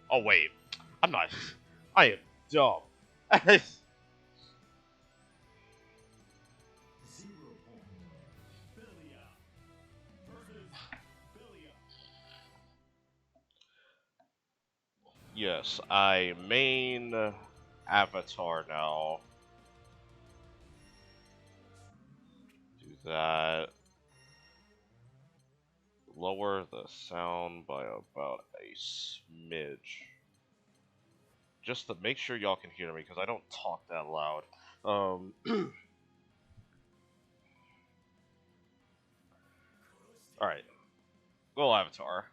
Oh wait, I'm not. I am dumb. Yes, I main Avatar now. Do that. Lower the sound by about a smidge. Just to make sure y'all can hear me, because I don't talk that loud. Alright. Well, Avatar.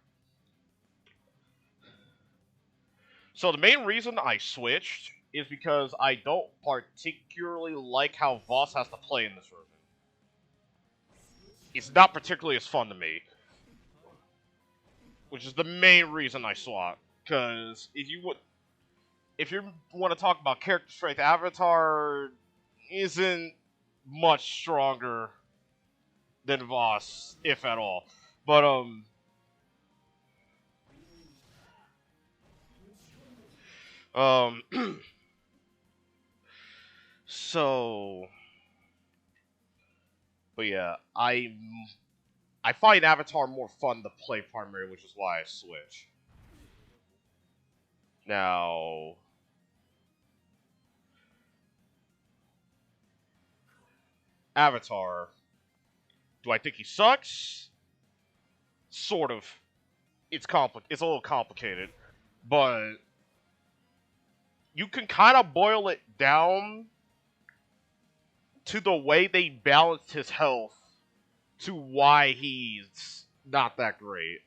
So the main reason I switched is because I don't particularly like how Voss has to play in this version. It's not particularly as fun to me, which is the main reason I swapped. Because if you want to talk about character strength, Avatar isn't much stronger than Voss, if at all. But um, so, but yeah, I find Avatar more fun to play primary, which is why I switch. Now, Avatar, do I think he sucks? Sort of. It's a little complicated, but you can kind of boil it down to the way they balanced his health to why he's not that great.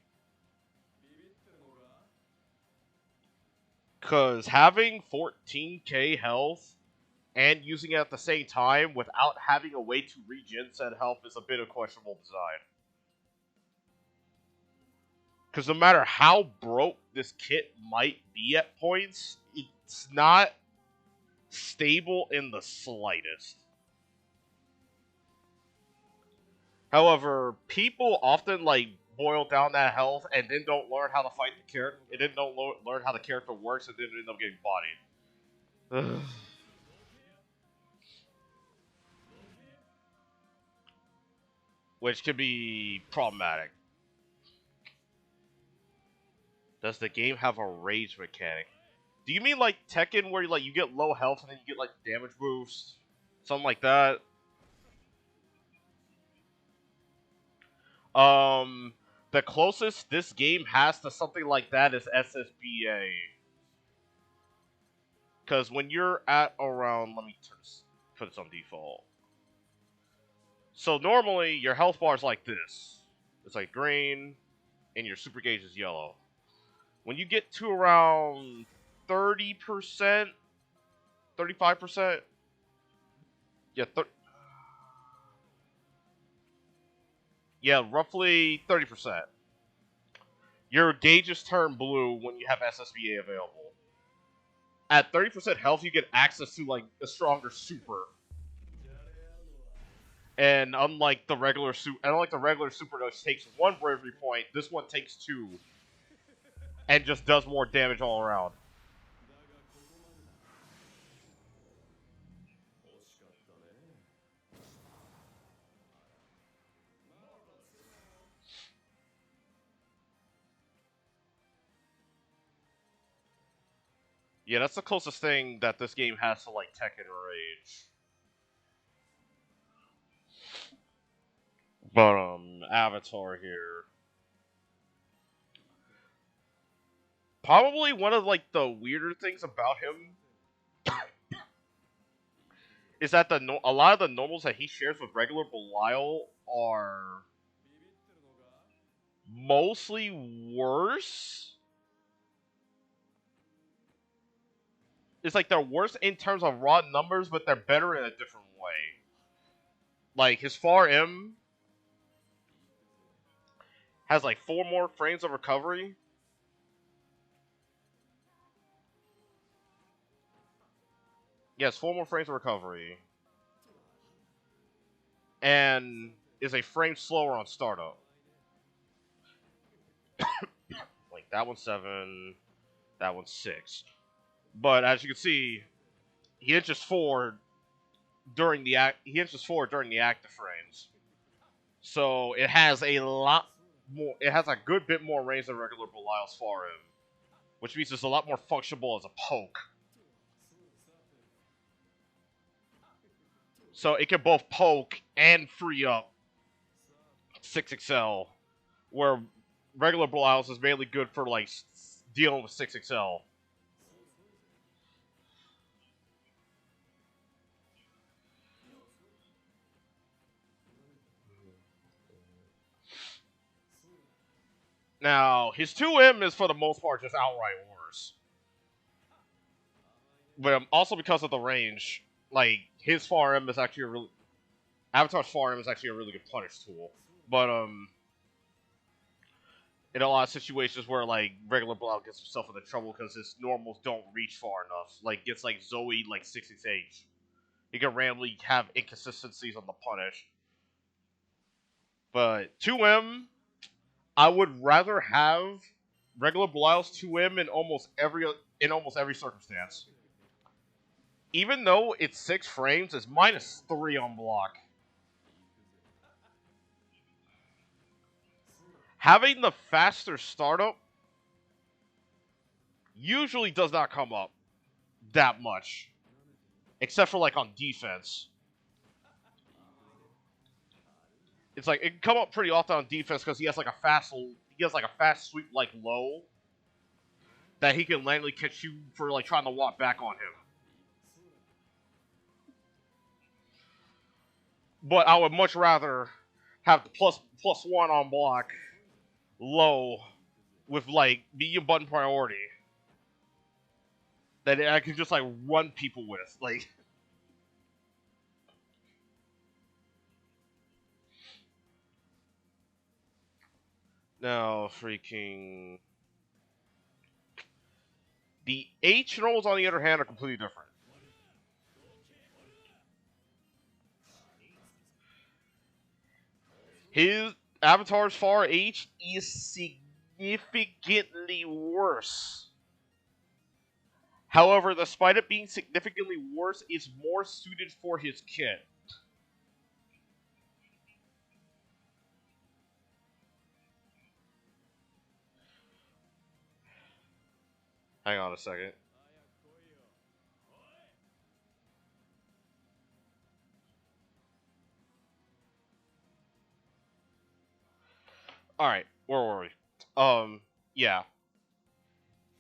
Because having 14k health and using it at the same time without having a way to regen said health is a bit of questionable design. Because no matter how broke this kit might be at points, it's not stable in the slightest. However, people often boil down that health and then don't learn how to fight the character, and then don't learn how the character works, and then end up getting bodied. Which can be problematic. Does the game have a rage mechanic? Do you mean like Tekken, where you get low health and then you get damage boost, something like that? Um, the closest this game has to something like that is SSBA. Because when you're at around, let me put this on default. So normally your health bar is like this. It's like green, and your super gauge is yellow. When you get to around 30%, 35%, yeah, yeah, roughly 30%. Your gauges turn blue when you have SSBA available. At 30% health, you get access to a stronger super. And unlike the regular super dose takes one bravery point, this one takes two, and just does more damage all around. Yeah, that's the closest thing that this game has to Tekken Rage. But Avatar here. Probably one of the weirder things about him is that a lot of the normals that he shares with regular Belial are mostly worse. It's like they're worse in terms of raw numbers, but they're better in a different way. Like his Far M has 4 more frames of recovery. Yes, 4 more frames of recovery. And is a frame slower on startup. That one's 7. That one's 6. But as you can see, he inches forward during the active frames. So it has a lot more. It has a good bit more range than regular Belial's Far M, which means it's a lot more functional as a poke. So it can both poke and free up 6XL, where regular Belial's is mainly good for like dealing with 6XL. Now, his 2M is for the most part just outright worse. But also because of the range, like, his Far M is actually a really... Avatar's Far M is actually a really good punish tool. But, in a lot of situations where, like, regular Belial gets himself into trouble because his normals don't reach far enough. Like, gets, like, Zoe, like, 66H. He can randomly have inconsistencies on the punish. But 2M, I would rather have regular Belial's 2M in almost every circumstance. Even though it's 6 frames, it's -3 on block. Having the faster startup usually does not come up that much. Except for like on defense. It's like it can come up pretty often on defense because he has like a fast sweep like low that he can randomly catch you for like trying to walk back on him. But I would much rather have the +1 on block low with like medium button priority that I can just like run people with. Like now freaking the H rolls on the other hand are completely different. His Avatar's Far H is significantly worse. However, despite it being significantly worse, it's more suited for his kit. Hang on a second. Alright, where were we? Yeah.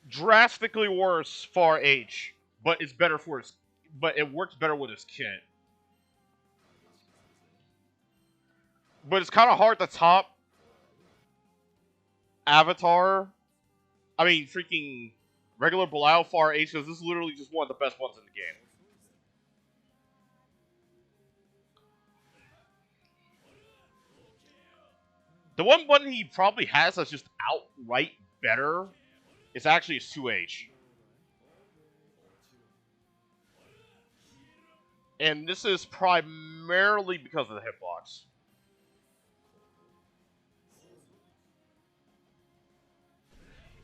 Drastically worse Far H, but it's better for his but it works better with his kit. But it's kinda hard to top Avatar. I mean freaking regular Belial Far H, because this is literally just one of the best ones in the game. The one button he probably has that's just outright better is actually his 2H. And this is primarily because of the hitbox.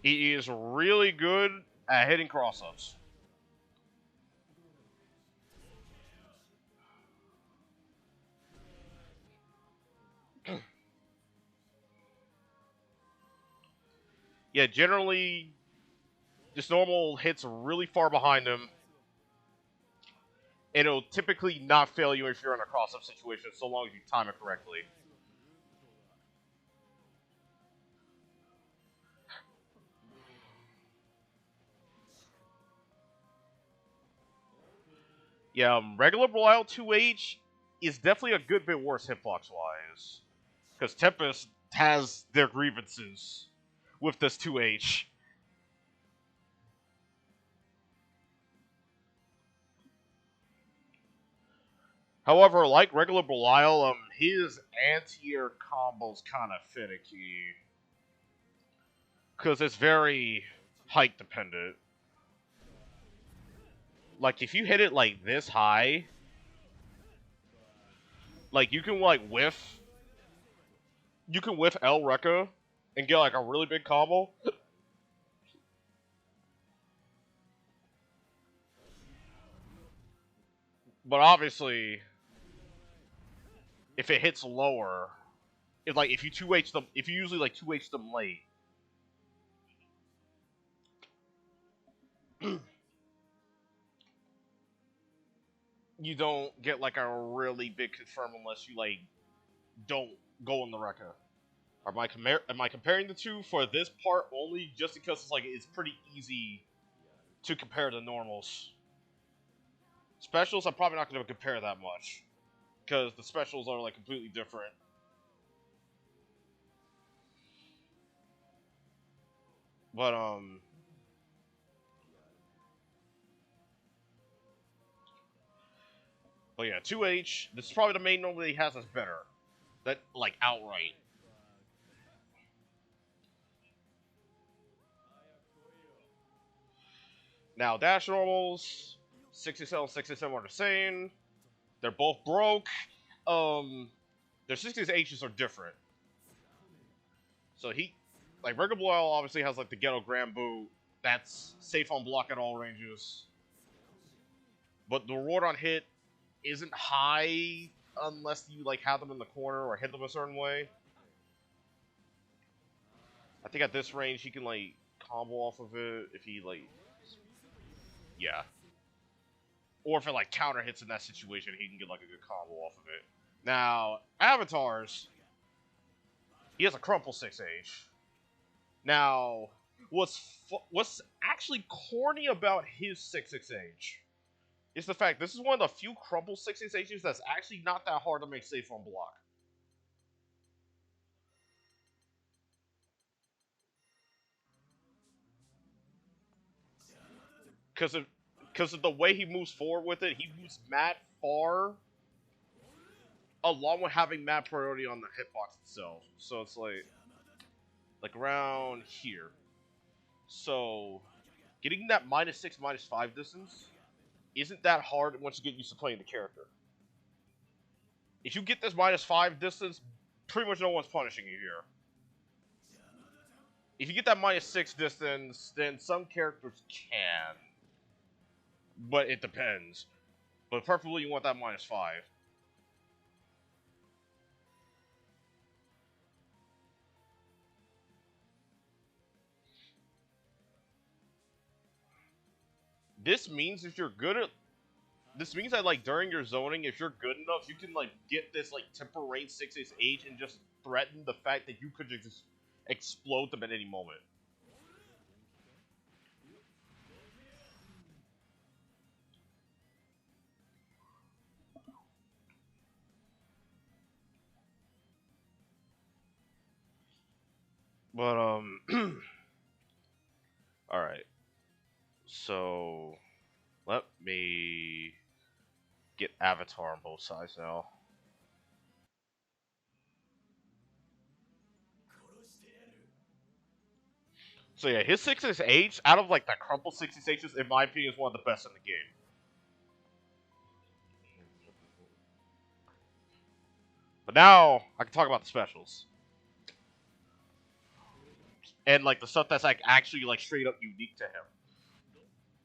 He is really good at hitting cross-ups. Yeah, generally, just normal hits really far behind him. And it'll typically not fail you if you're in a cross-up situation, so long as you time it correctly. Yeah, regular Belial 2H is definitely a good bit worse hitbox-wise. Because Tempest has their grievances with this 2H. However, like regular Belial, his anti-air combo's kind of finicky. Because it's very height dependent. Like, if you hit it like this high, like you can like whiff El Rekka and get like a really big combo. But obviously, if it hits lower, if you 2H them, if you usually like 2H them late, you don't get like a really big confirm unless you like don't go in the Rekka. Am I comparing the two for this part only just because it's pretty easy to compare the normals? Specials, I'm probably not going to compare that much because the specials are like completely different. But yeah, 2H. This is probably the main normal that he has that's better. That like outright. Now dash normals, 67, 67 are the same. They're both broke. Their 60s H's are different. So like regular Boyle obviously has like the Ghetto Grand Boot. That's safe on block at all ranges. But the reward on hit isn't high unless you like have them in the corner or hit them a certain way. I think at this range he can like combo off of it if he like, yeah. Or if it like counter hits in that situation, he can get like a good combo off of it. Now avatars, he has a crumple 6H. Now, what's actually corny about his 6H is the fact this is one of the few crumple 6Hs that's actually not that hard to make safe on block. Because of the way he moves forward with it, he moves mad far, along with having mad priority on the hitbox itself. So it's like around here. So getting that -6, -5 distance isn't that hard once you get used to playing the character. If you get this -5 distance, pretty much no one's punishing you here. If you get that -6 distance, then some characters can. But it depends. But preferably you want that -5. This means if you're good at... This means that, like, during your zoning, if you're good enough, you can, like, get this, like, temporary 6H and just threaten the fact that you could just explode them at any moment. But, alright. So, let me get Avatar on both sides now. So yeah, his 6H, out of like the crumple 6Hs, in my opinion, is one of the best in the game. But now, I can talk about the specials. And like the stuff that's like actually like straight up unique to him.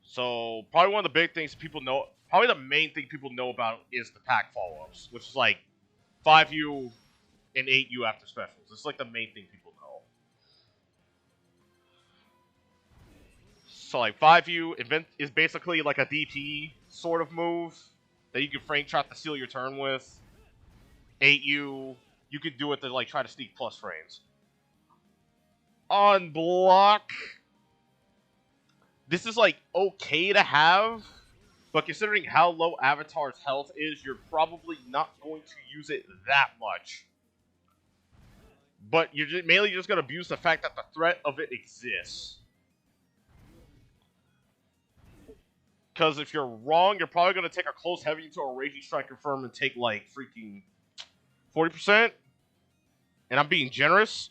So probably one of the big things people know, probably the main thing people know about is the pack follow-ups, which is like 5U and 8U after specials. It's like the main thing people know. So like 5U is basically like a DP sort of move that you can frame trap to steal your turn with. 8U, you could do it to like try to sneak plus frames. On block, this is like okay to have, but considering how low Avatar's health is, you're probably not going to use it that much. But you're mainly just going to abuse the fact that the threat of it exists. Because if you're wrong, you're probably going to take a close heavy into a Raging Strike Confirm and take like freaking 40%. And I'm being generous.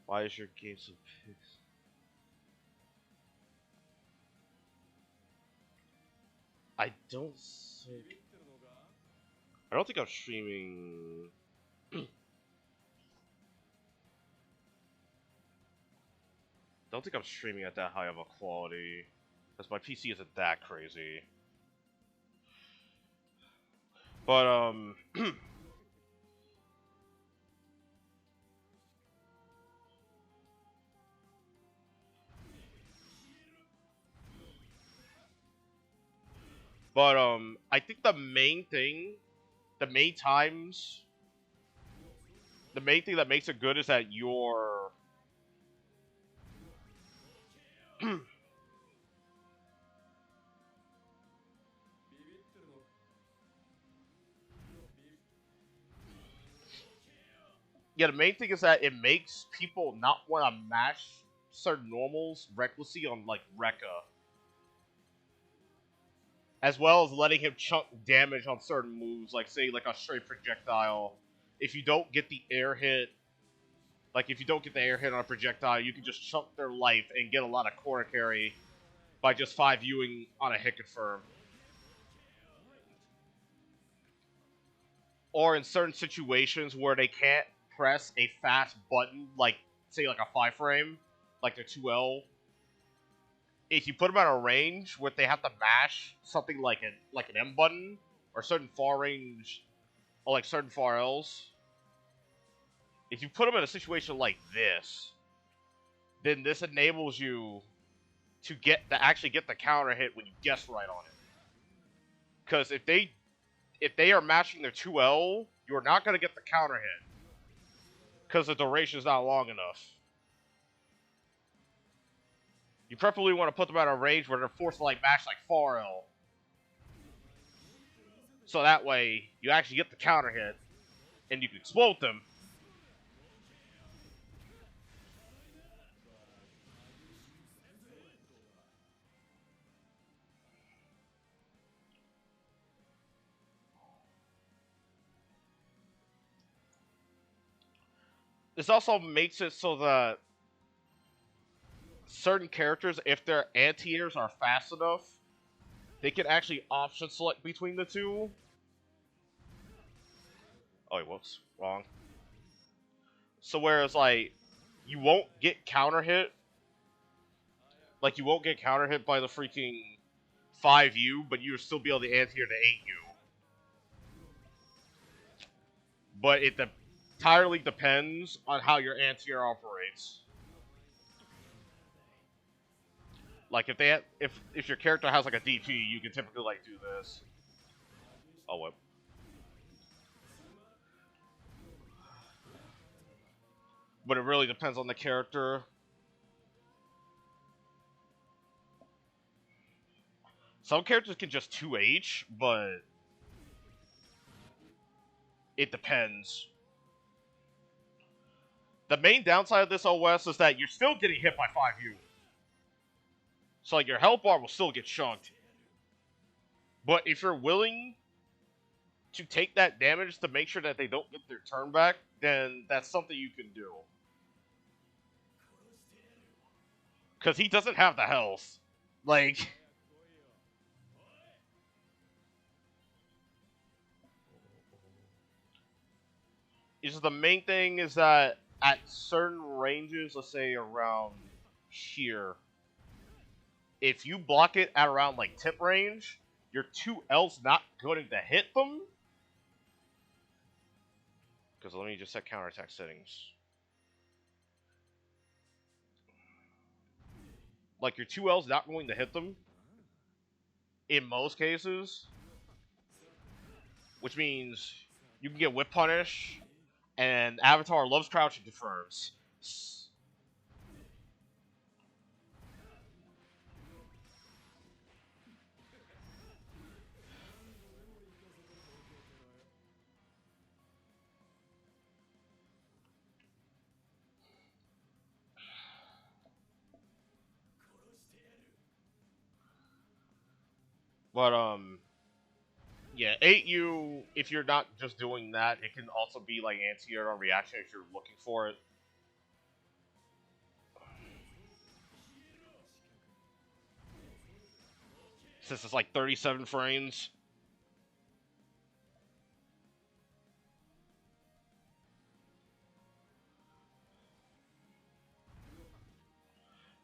Why is your game so pixel? I don't think I'm streaming. Don't think I'm streaming at that high of a quality, because my PC isn't that crazy. But I think the main thing, the main times, the main thing that makes it good is that you're yeah, the main thing is that it makes people not want to mash certain normals recklessly on like Rekka, as well as letting him chunk damage on certain moves, like say like a straight projectile. If you don't get the air hit, like if you don't get the air hit on a projectile, you can just chunk their life and get a lot of core carry by just 5Uing on a hit confirm. Or in certain situations where they can't press a fast button, like say like a 5 frame, like the 2L. If you put them at a range where they have to mash something like an M button or certain far range or like certain far Ls, if you put them in a situation like this, then this enables you to actually get the counter hit when you guess right on it. Because if they are matching their 2L, you're not going to get the counter hit because the duration is not long enough. You preferably want to put them at a range where they're forced to like match like 4L. So that way you actually get the counter hit and you can explode them. This also makes it so that certain characters, if their anti-airs are fast enough, they can actually option select between the two. Oh, wait, whoops. Wrong. So whereas, like, you won't get counter hit. Like, you won't get counter hit by the freaking 5U, but you'll still be able to anti-air the 8U. But it entirely depends on how your anti-air operates. Like, if your character has, like, a DP, you can typically, like, do this. Oh, what? But it really depends on the character. Some characters can just 2H, but it depends. The main downside of this OS is that you're still getting hit by 5U. So like your health bar will still get chunked. But if you're willing to take that damage to make sure that they don't get their turn back, then that's something you can do. Because he doesn't have the health. Like... Is the main thing is that at certain ranges, let's say around here, if you block it at around like tip range, your 2L's not going to hit them. Because let me just set counterattack settings. Like your 2L's not going to hit them in most cases, which means you can get whip punish, and Avatar loves crouching confirms. But yeah, 8U, if you're not just doing that, it can also be like anti-air on reaction if you're looking for it. Since it's like 37 frames.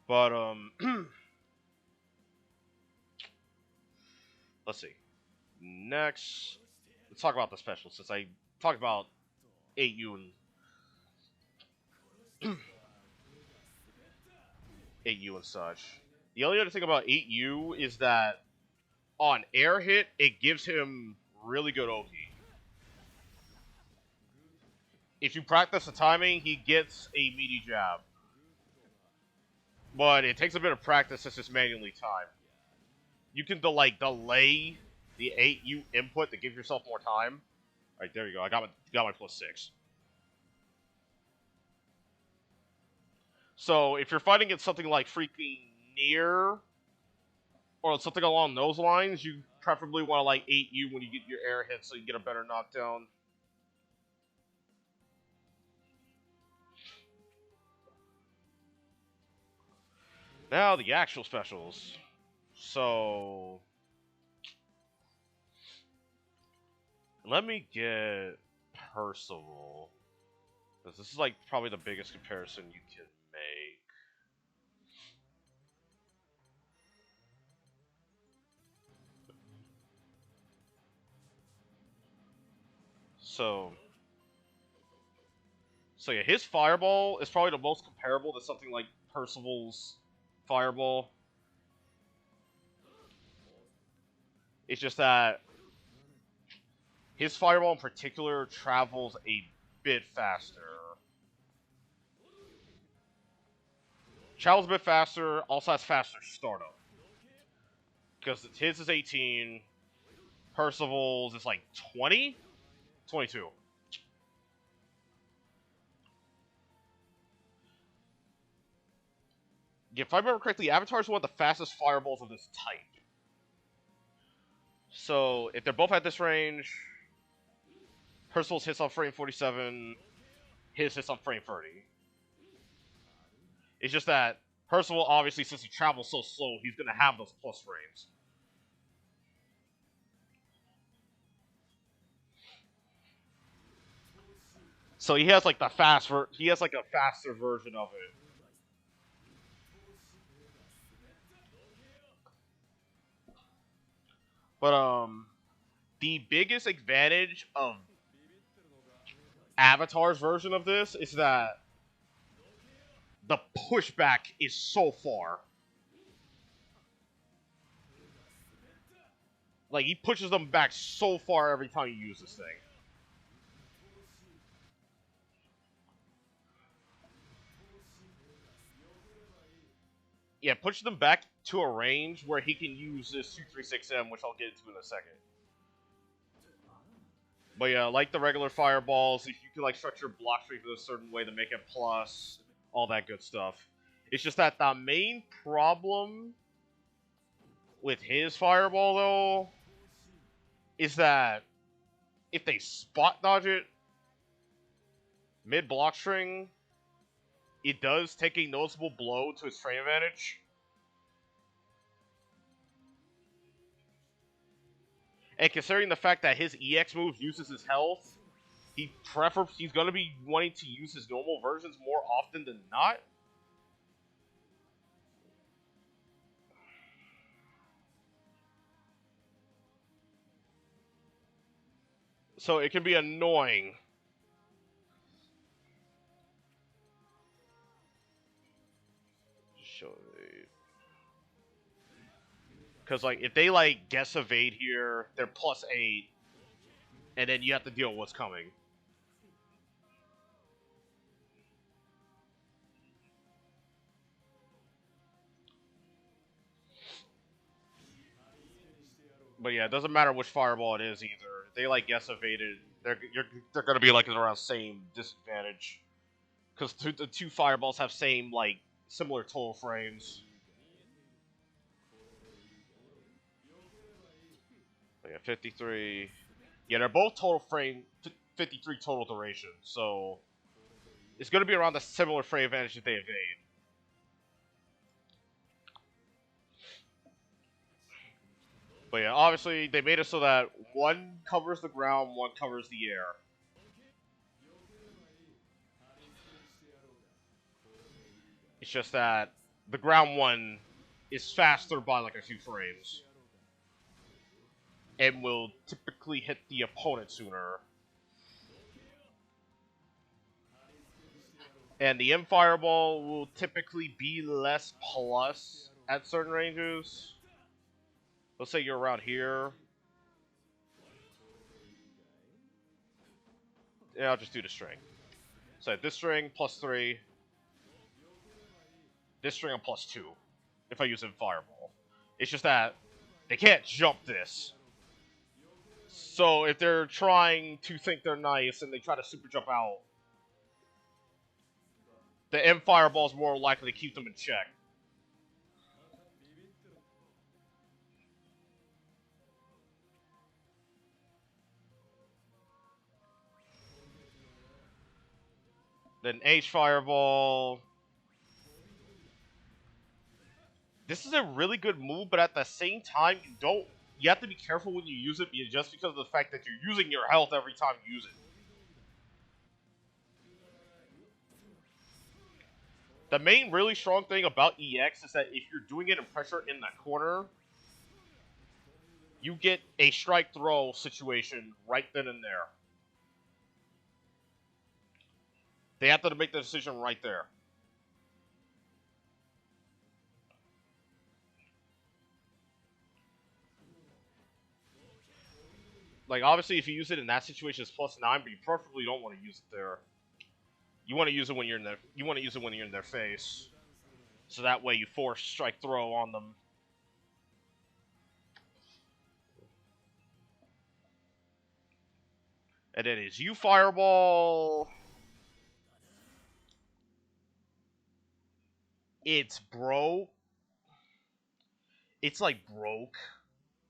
But let's see. Next, let's talk about the special since I talked about 8U and 8U and such. The only other thing about 8U is that on air hit, it gives him really good Oki. If you practice the timing, he gets a meaty jab. But it takes a bit of practice since it's manually timed. You can delay the 8U input to give yourself more time. Alright, there you go. I got my +6. So if you're fighting against something like freaking Nier or something along those lines, you preferably want to 8U when you get your air hit so you get a better knockdown. Now the actual specials. So let me get Percival, because this is probably the biggest comparison you can make. So yeah, his Fireball is probably the most comparable to something like Percival's Fireball. It's just that his Fireball in particular travels a bit faster. Travels a bit faster, also has faster startup. Because his is 18, Percival's is 20? 22. If I remember correctly, Avatar is one of the fastest fireballs of this type. So, if they're both at this range, Percival's hits on frame 47, his hits on frame 30. It's just that Percival, obviously, since he travels so slow, he's going to have those plus frames. So he has the he has a faster version of it. But the biggest advantage of Avatar's version of this is that the pushback is so far. He pushes them back so far every time you use this thing. Yeah, pushes them back to a range where he can use this 236M, which I'll get into in a second. But yeah, like the regular fireballs, if you can structure block strength in a certain way to make it plus, all that good stuff. It's just that the main problem with his fireball, though, is that if they spot dodge it mid block string, it does take a noticeable blow to its frame advantage. And considering the fact that his EX move uses his health, he's going to be wanting to use his normal versions more often than not. So it can be annoying. Because if they guess evade here, they're +8, and then you have to deal with what's coming. But yeah, it doesn't matter which fireball it is either. If they guess evaded, they're gonna be around same disadvantage. Because the two fireballs have same similar total frames. But yeah, 53. Yeah, they're both total frame 53 total duration. So it's gonna be around the similar frame advantage that they evade. But yeah, obviously they made it so that one covers the ground, one covers the air. It's just that The ground one is faster by like a few frames. And will typically hit the opponent sooner. And the M Fireball will typically be less plus at certain ranges. Let's say you're around here. Yeah, I'll just do the string. So this string +3. This string on +2. If I use M Fireball. It's just that they can't jump this. So if they're trying to think they're nice and they try to super jump out, the M Fireball is more likely to keep them in check. Then H Fireball. This is a really good move, but at the same time, you have to be careful when you use it just because of the fact that you're using your health every time you use it. The main really strong thing about EX is that if you're doing it in pressure in that corner, you get a strike throw situation right then and there. They have to make the decision right there. Like, obviously, if you use it in that situation, it's +9, but you preferably don't want to use it there. You want to use it when you're in their. You want to use it when you're in their face, so that way you force strike throw on them. And it is U Fireball. It's broke. It's like broke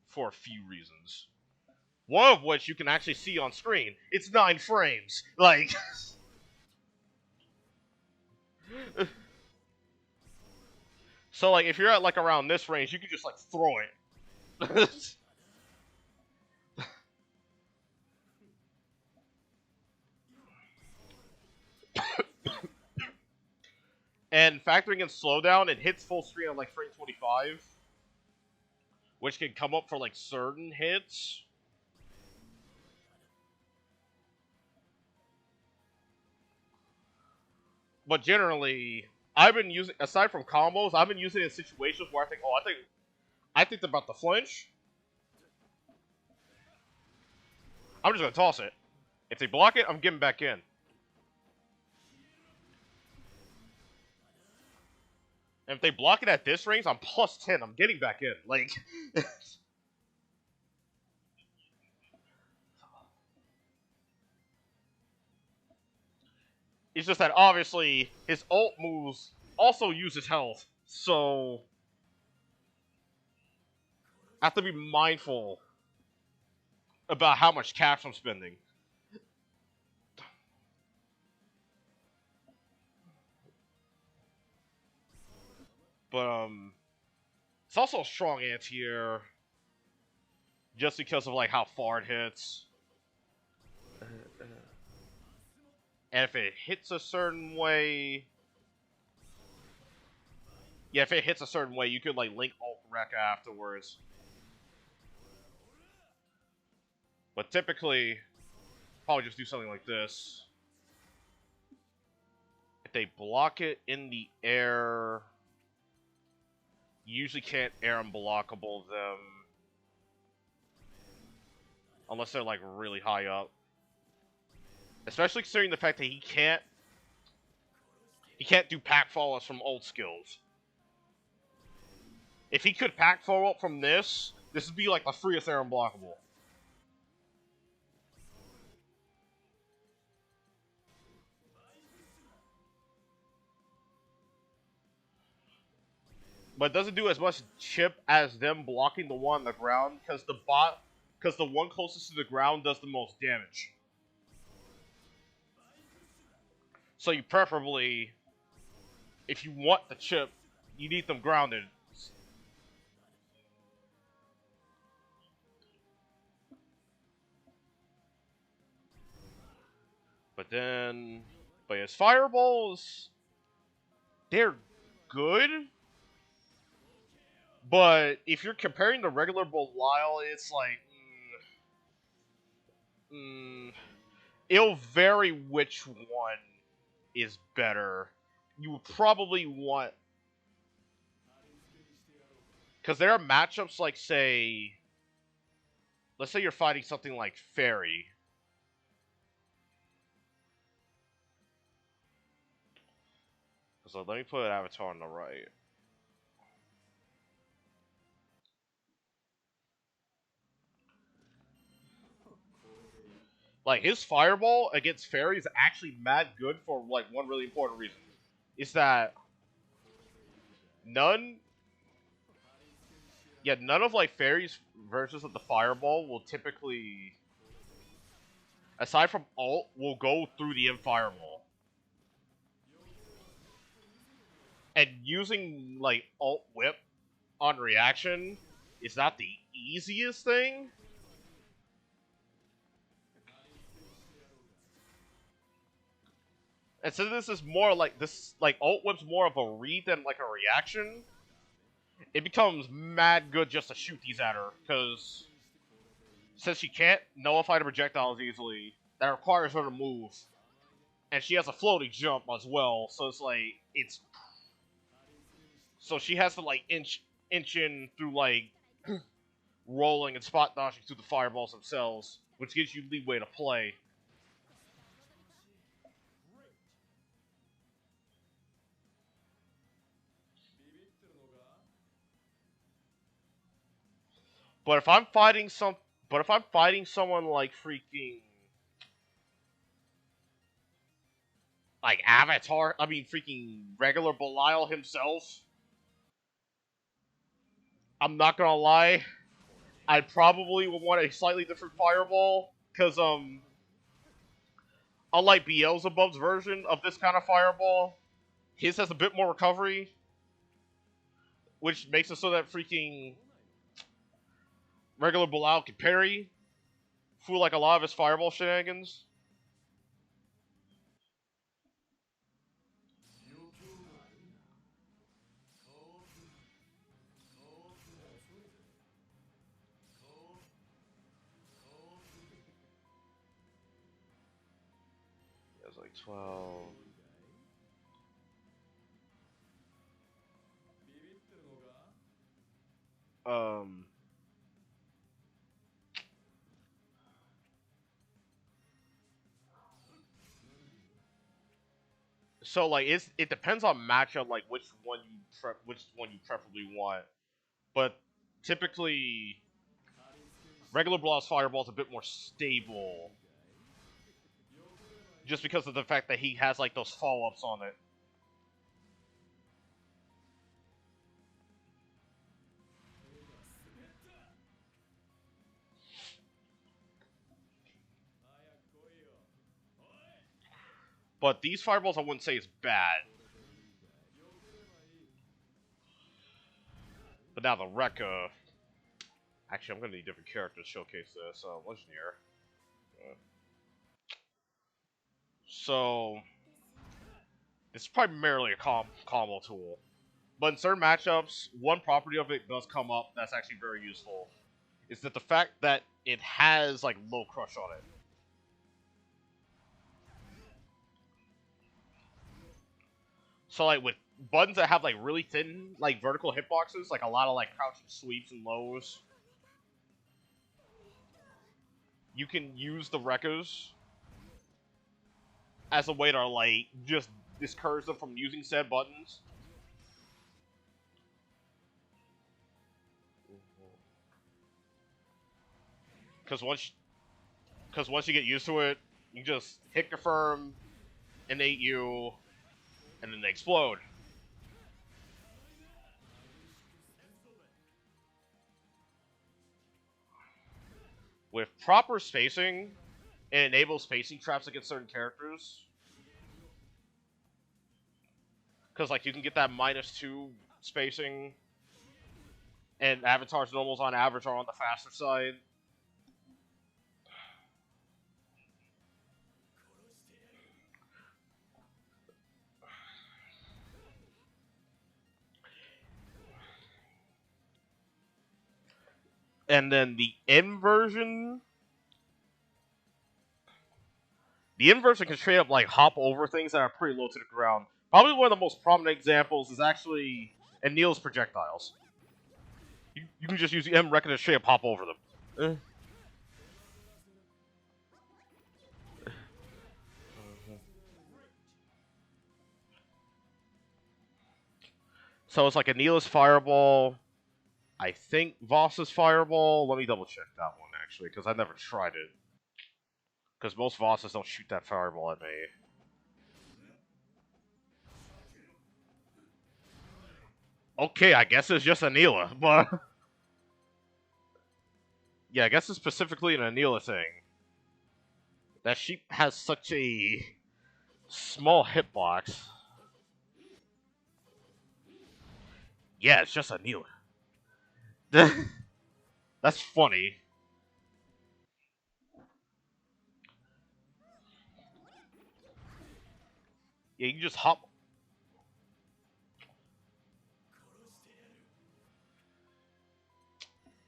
for a few reasons. One of which you can actually see on screen. It's 9 frames. Like. So, like, if you're at, like, around this range, you can just, like, throw it. And factoring in slowdown, it hits full screen on, like, frame 25. Which can come up for, like, certain hits. But generally, I've been using, aside from combos, I've been using it in situations where I think they're about to flinch. I'm just gonna toss it. If they block it, I'm getting back in. And if they block it at this range, I'm +10. I'm getting back in. Like, it's just that obviously his ult moves also use his health, so I have to be mindful about how much cash I'm spending. But it's also a strong anti-air, just because of like how far it hits. And if it hits a certain way, yeah, if it hits a certain way, you could like link alt rec afterwards. But typically, probably just do something like this. If they block it in the air, you usually can't air unblockable them. Unless they're like really high up. Especially considering the fact that he can't do pack follows from old skills. If he could pack follow up from this would be like the freest air unblockable. But it doesn't do as much chip as them blocking the one on the ground, because the one closest to the ground does the most damage. So you preferably, if you want the chip, you need them grounded. But his fireballs, they're good. But if you're comparing the regular Belial, it's like, it'll vary which one is better. You would probably want, because there are matchups like, say, let's say you're fighting something like Fairy. So let me put Avatar on the right. Like, his Fireball against Fairy is actually mad good for, like, one really important reason. Is that none none of, like, Fairy's versions of the Fireball will typically, aside from ult, will go through the end Fireball. And using, like, ult whip on reaction is not the easiest thing. And so this is more like this, like, ult whip's more of a read than like a reaction. It becomes mad good just to shoot these at her, because since she can't nullify the projectiles easily, that requires her to move. And she has a floating jump as well, so it's like, so she has to, like, inch in through, like, rolling and spot dodging through the fireballs themselves, which gives you leeway to play. But if I'm fighting someone like freaking, like, Avatar, I mean freaking regular Belial himself, I'm not gonna lie, I probably would want a slightly different fireball, because unlike Beelzebub's version of this kind of fireball, his has a bit more recovery, which makes it so that freaking regular Belial can parry through, like, a lot of his fireball shenanigans. It's like 12. Um, so, like, it depends on matchup, like which one you preferably want. But typically, regular Blast Fireball is a bit more stable, just because of the fact that he has, like, those follow ups on it. But these fireballs, I wouldn't say is bad. But now the Rekka. Actually, I'm gonna need different characters to showcase this. Legendary. So it's primarily a combo tool. But in certain matchups, one property of it does come up that's actually very useful. Is that the fact that it has, like, low crush on it. So, like, with buttons that have, like, really thin, like, vertical hitboxes, like a lot of, like, crouching sweeps and lows, you can use the Rekkas as a way to, like, just discourage them from using said buttons. Because once you get used to it, you just hit confirm, innate you, and then they explode. With proper spacing, it enables spacing traps against certain characters. Because, like, you can get that -2 spacing, and Avatar's normals on average are on the faster side. And then the inversion can straight up like hop over things that are pretty low to the ground. Probably one of the most prominent examples is actually Anil's projectiles. You can just use the M Rekka to straight up hop over them. So it's like Anila's Fireball. I think Voss's Fireball. Let me double check that one actually, because I never tried it. Because most Vosses don't shoot that Fireball at me. Okay, I guess it's just Anila, but yeah, I guess it's specifically an Anila thing. That sheep has such a small hitbox. Yeah, it's just Anila. That's funny. Yeah, you just hop.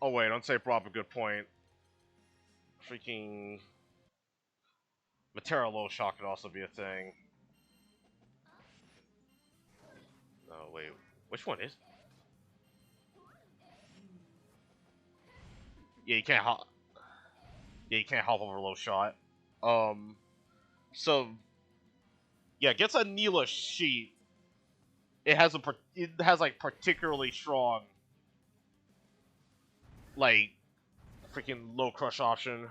Oh wait, don't say prop. A good point. Freaking Matera Low Shock could also be a thing. Oh wait, which one is? Yeah, you can't hop. Yeah, you can't hop over Low Shot. So yeah, gets a Neela sheet. It has like particularly strong, like freaking low crush option.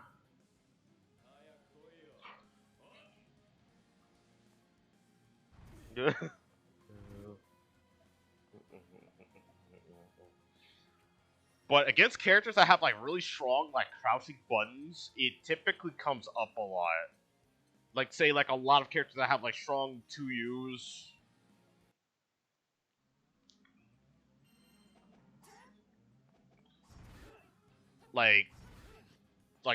But against characters that have like really strong like crouching buttons, it typically comes up a lot. Like say like a lot of characters that have like strong 2Us. Like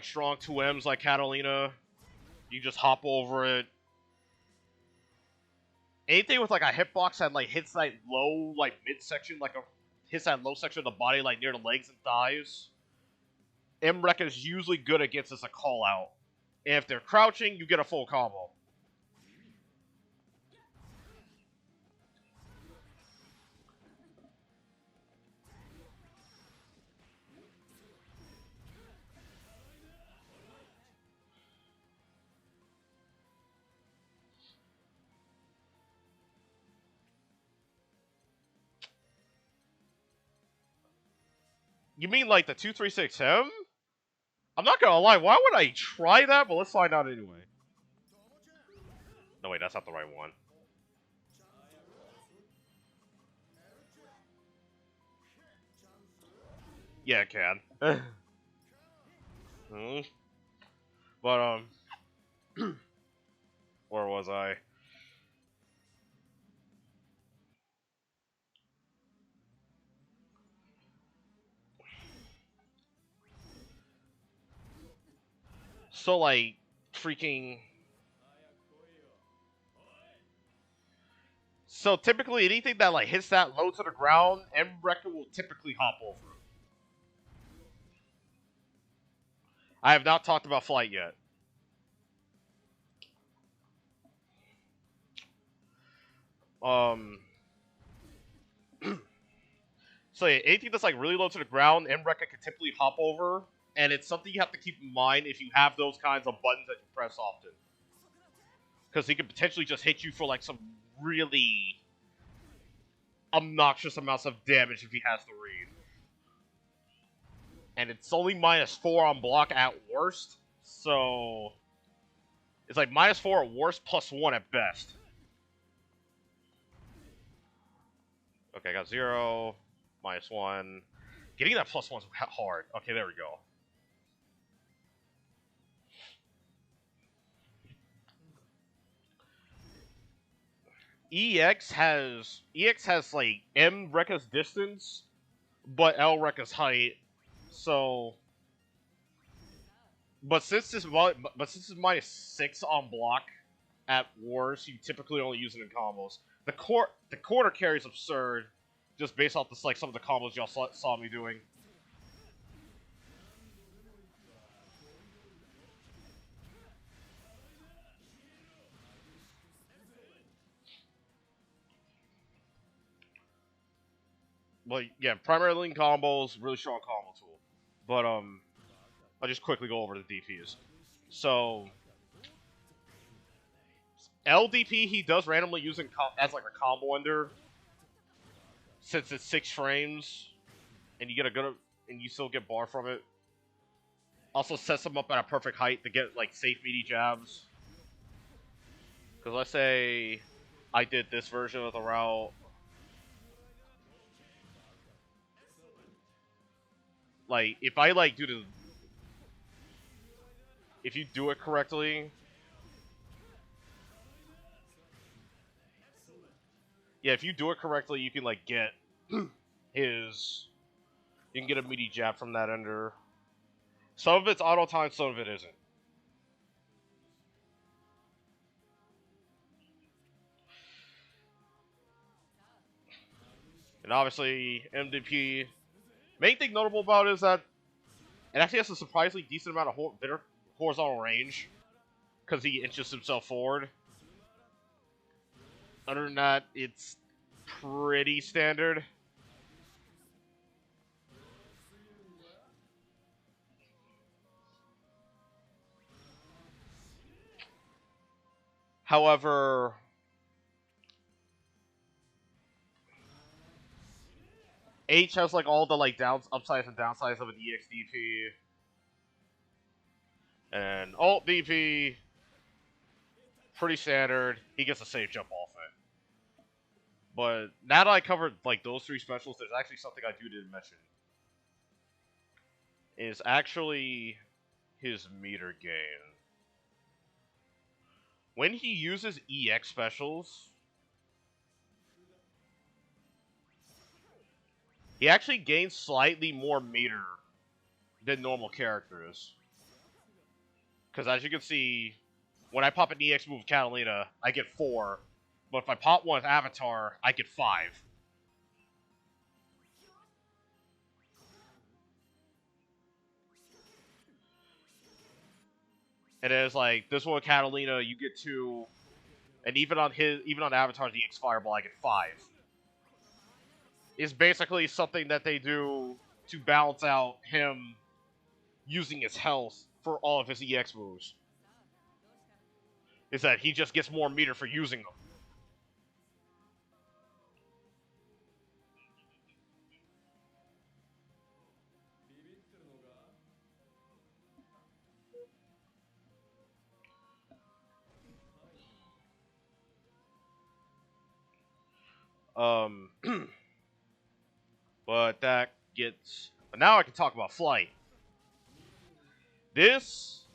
strong 2Ms like Catalina. You just hop over it. Anything with like a hitbox that like hits that low like midsection, like a hits that low section of the body, like near the legs and thighs. M-Rekka is usually good against as a call out. And if they're crouching, you get a full combo. You mean like the 236M? I'm not gonna lie, why would I try that? But let's find out anyway. No, wait, that's not the right one. Yeah, it can. But, where was I? So, like, freaking... So, typically, anything that, like, hits that low to the ground, M-Rekka will typically hop over. I have not talked about flight yet. So yeah, anything that's like really low to the ground, M-Rekka can typically hop over, and it's something you have to keep in mind if you have those kinds of buttons that you press often. Because he can potentially just hit you for like some really obnoxious amounts of damage if he has to read. And it's only -4 on block at worst, so it's like -4 at worst, +1 at best. Okay, I got 0, -1. Getting that +1's hard. Okay, there we go. EX has like M-Rekka's distance, but L-Rekka's height. So, but since this is -6 on block at worst, you typically only use it in combos. The quarter carry is absurd, just based off this like some of the combos y'all saw me doing. But yeah, primary link combos, really strong combo tool. But I'll just quickly go over the DPs. So LDP he does randomly use as like a combo ender since it's 6 frames and you get a good and you still get bar from it. Also sets them up at a perfect height to get like safe meaty jabs. Because let's say I did this version of the route. Like if I like if you do it correctly. Yeah, if you do it correctly, you can like get his. You can get a meaty jab from that ender. Some of it's auto time, some of it isn't. And obviously, MDP. Main thing notable about it is that it actually has a surprisingly decent amount of horizontal range because he inches himself forward. Other than that, it's pretty standard. However, H has like all the like upsides and downsides of an EXDP. And alt DP, pretty standard. He gets a safe jump off it. But now that I covered like those 3 specials, there's actually something I didn't mention. Is actually his meter gain. When he uses EX specials, he actually gains slightly more meter than normal characters. Because as you can see, when I pop an EX move with Catalina, I get 4. But if I pop one with Avatar, I get 5. And it's like this one with Catalina, you get 2, and even on Avatar's EX Fireball, I get 5. It's basically something that they do to balance out him using his health for all of his EX moves. Is that he just gets more meter for using them. But that gets. But now I can talk about flight. This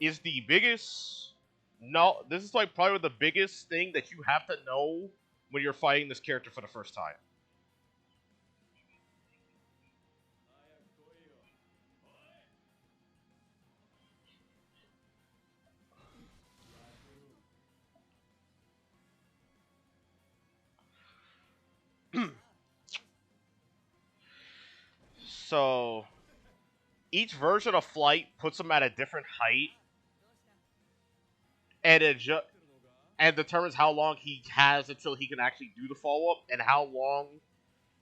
is the biggest. No, this is like probably the biggest thing that you have to know when you're fighting this character for the first time. So each version of flight puts him at a different height, and and determines how long he has until he can actually do the follow up, and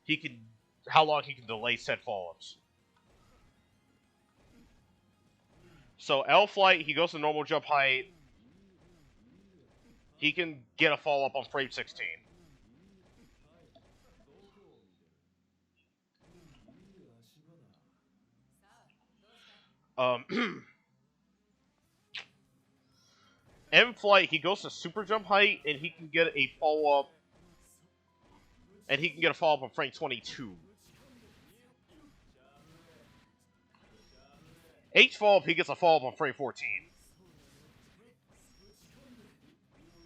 he can how long he can delay said follow ups. So L flight, he goes to normal jump height. He can get a follow up on frame 16. M flight, he goes to super jump height, and he can get a follow up. And he can get a follow up on frame 22. H follow up, he gets a follow up on frame 14.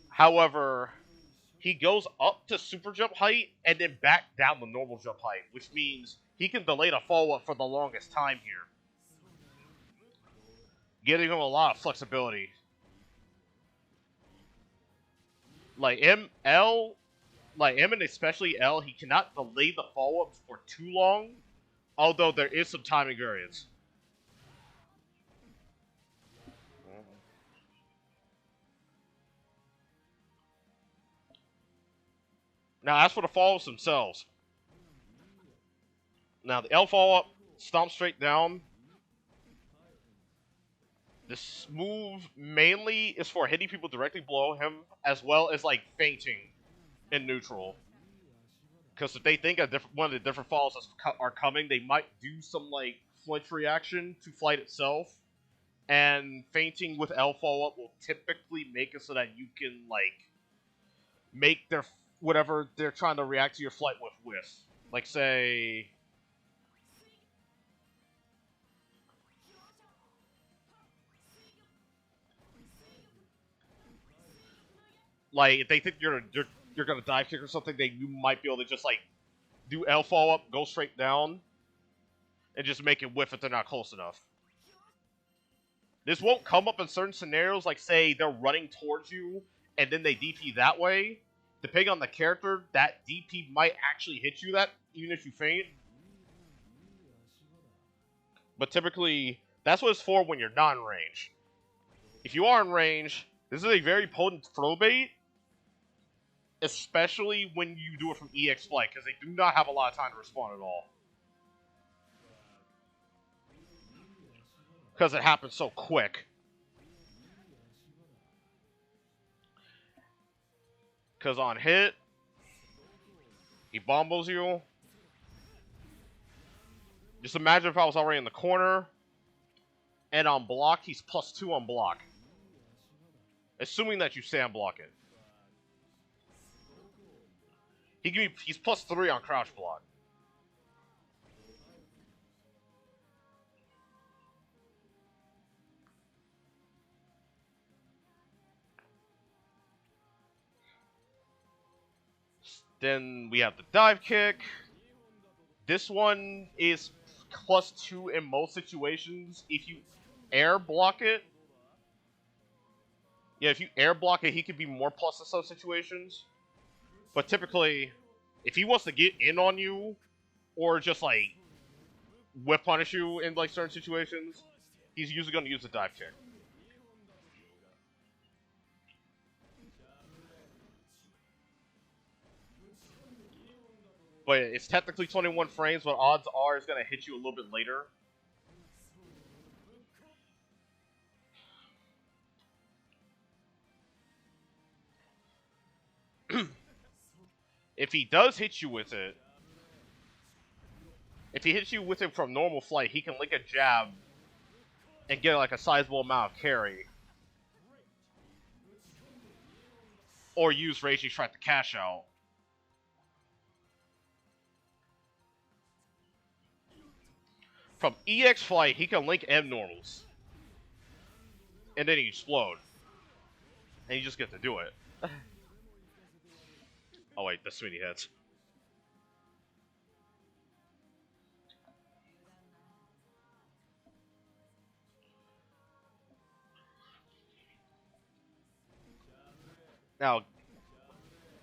However, he goes up to super jump height and then back down to normal jump height, which means he can delay the follow up for the longest time here, giving him a lot of flexibility. Like M and especially L, he cannot delay the follow up for too long, although there is some timing variance. Now, as for the follow ups themselves, Now the L follow up, stomp straight down. This move mainly is for hitting people directly below him, as well as like fainting in neutral. Because if they think one of the different falls are coming, they might do some like flinch reaction to flight itself. And fainting with L follow up will typically make it so that you can like make their whatever they're trying to react to your flight with. Like say like if they think you're gonna dive kick or something, you might be able to just like do L follow up, go straight down, and just make it whiff if they're not close enough. This won't come up in certain scenarios, like say they're running towards you and then they DP that way. Depending on the character, that DP might actually hit you that even if you faint. But typically, that's what it's for when you're not in range. If you are in range, this is a very potent throw bait, especially when you do it from EX Flight, because they do not have a lot of time to respond at all. Because it happens so quick. Because on hit, he bombos you. Just imagine if I was already in the corner. And on block, he's +2 on block. Assuming that you sand block it. He's +3 on crouch block. Then we have the dive kick. This one is +2 in most situations. If you air block it, yeah, if you air block it, he could be more plus in some situations. But typically, if he wants to get in on you, or just like whip punish you in like certain situations, he's usually going to use the dive kick. But it's technically 21 frames, but odds are it's going to hit you a little bit later. If he does hit you with it, if he hits you with it from normal flight, he can link a jab and get like a sizable amount of carry. Or use Raging Strike to cash out. From EX Flight, he can link M normals. And then he explode. And you just get to do it. Oh wait, that's Sweetie hits. Now,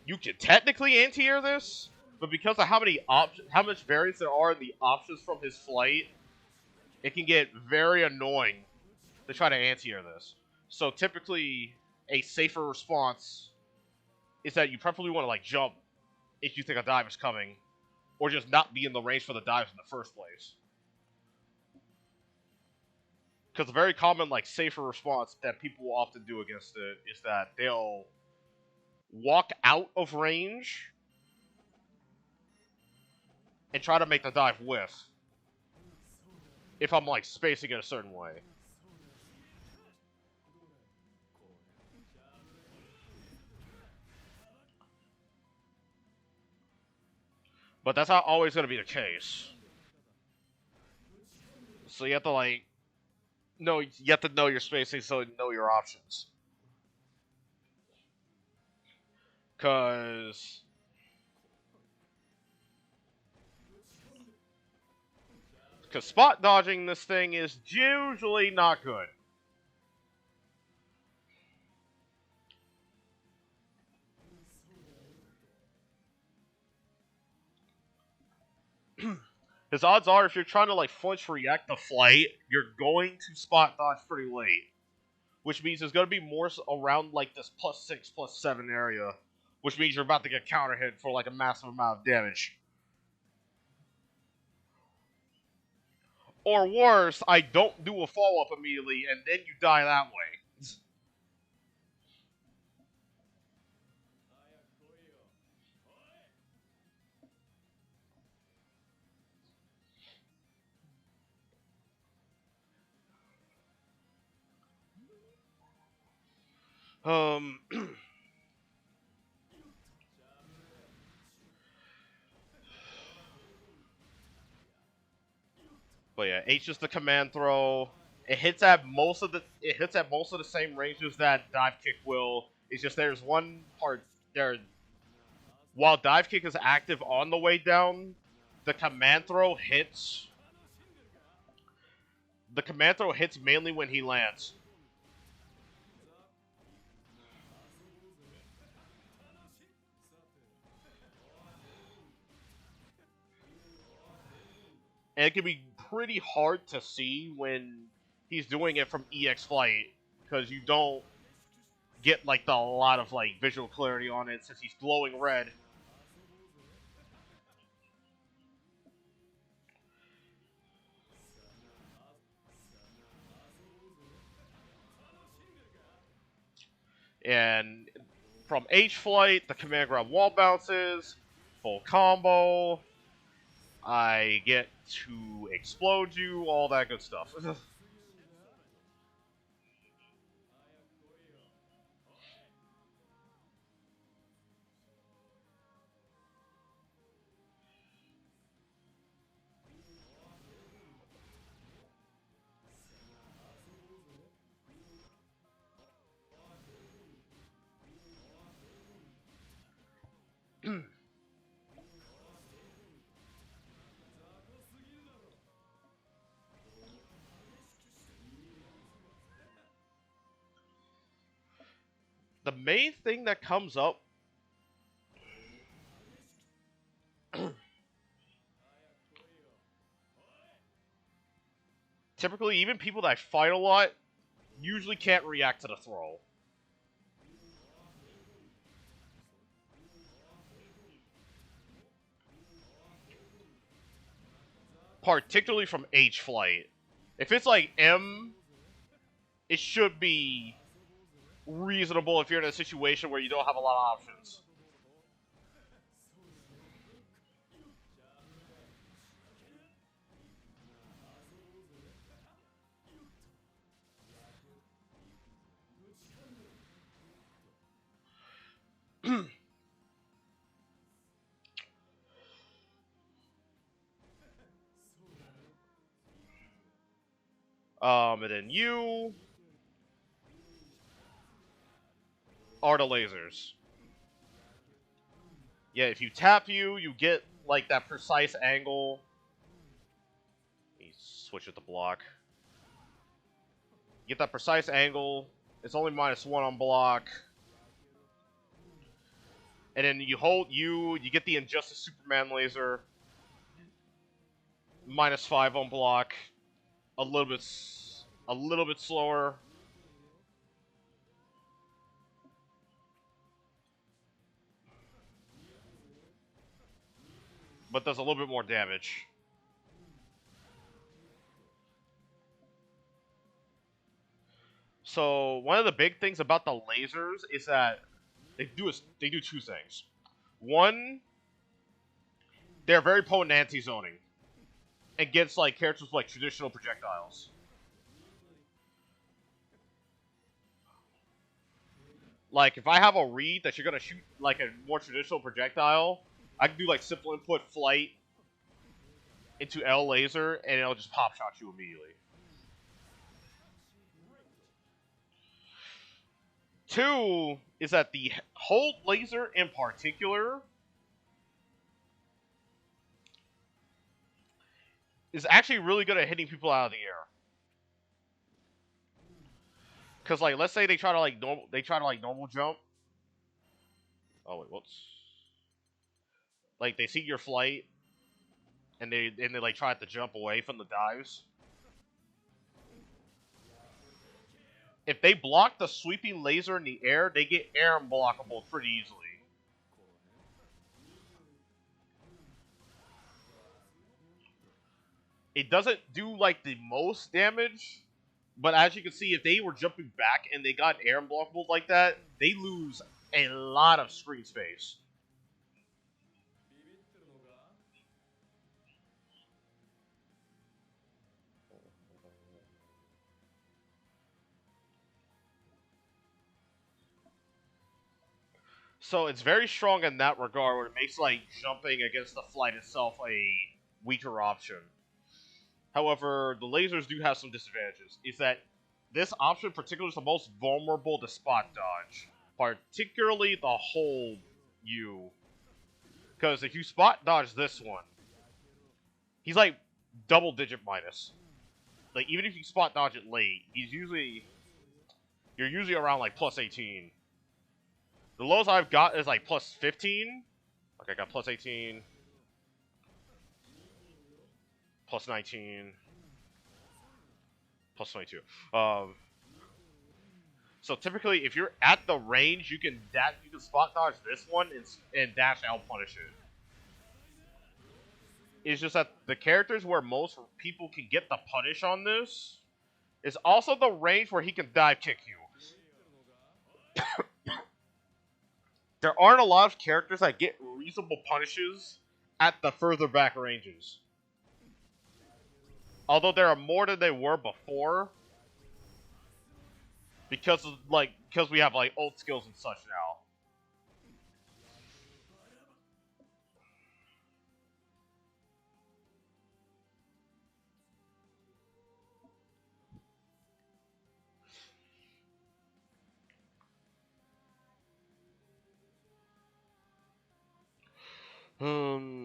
you can technically anti-air this, but because of how much variance there are in the options from his flight, it can get very annoying to try to anti-air this. So typically, a safer response is that you preferably want to like jump if you think a dive is coming, or just not be in the range for the dives in the first place. Because a very common like safer response that people will often do against it is that they'll walk out of range and try to make the dive whiff. If I'm like spacing it a certain way. But that's not always going to be the case. So you have to like you have to know your spacing, so you know your options. Because spot dodging this thing is usually not good. His odds are, if you're trying to like flinch react the flight, you're going to spot dodge pretty late. Which means there's going to be more around like this +6, +7 area. Which means you're about to get counter hit for like a massive amount of damage. Or worse, I don't do a follow-up immediately, and then you die that way. Um, but yeah, H is the command throw. It hits at most of the same ranges that dive kick will. It's just there's one part there. While dive kick is active on the way down, the command throw hits. The command throw hits mainly when he lands. And it can be pretty hard to see when he's doing it from EX flight because you don't get like a lot of like visual clarity on it since he's glowing red. And from H flight, the command grab wall bounces, full combo. I get to explode you, all that good stuff. The main thing that comes up typically, even people that fight a lot usually can't react to the throw. Particularly from H flight. If it's like M, it should be reasonable if you're in a situation where you don't have a lot of options. And then you are the lasers. Yeah, if you tap you get like that precise angle. Let me switch it to block. You get that precise angle. It's only -1 on block. And then you hold you get the Injustice Superman laser. -5 on block. A little bit slower. But does a little bit more damage. So one of the big things about the lasers is that they do two things. One, they're very potent anti-zoning against like characters with, like traditional projectiles. Like if I have a read that you're gonna shoot like a more traditional projectile, I can do like simple input flight into L laser and it'll just pop shot you immediately. Two is that the hold laser in particular is actually really good at hitting people out of the air. Cause like let's say they try to like normal jump. Oh wait, whoops. Like they see your flight and they like try to jump away from the dives. If they block the sweeping laser in the air, they get air unblockable pretty easily. it doesn't do like the most damage, but as you can see, if they were jumping back and they got air unblockable like that, they lose a lot of screen space. So it's very strong in that regard, where it makes like jumping against the flight itself a weaker option. However, the lasers do have some disadvantages. Is that this option particularly is the most vulnerable to spot dodge, particularly the hold U. Because if you spot dodge this one, he's like double digit minus. Like even if you spot dodge it late, you're usually around like plus 18. The lowest I've got is like plus 15. Okay, I got plus 18, plus 19, plus 22. So typically, if you're at the range, you can spot dodge this one and dash out punish it. It's just that the characters where most people can get the punish on this is also the range where he can dive kick you. There aren't a lot of characters that get reasonable punishes at the further back ranges. Although there are more than they were before, because we have like ult skills and such now.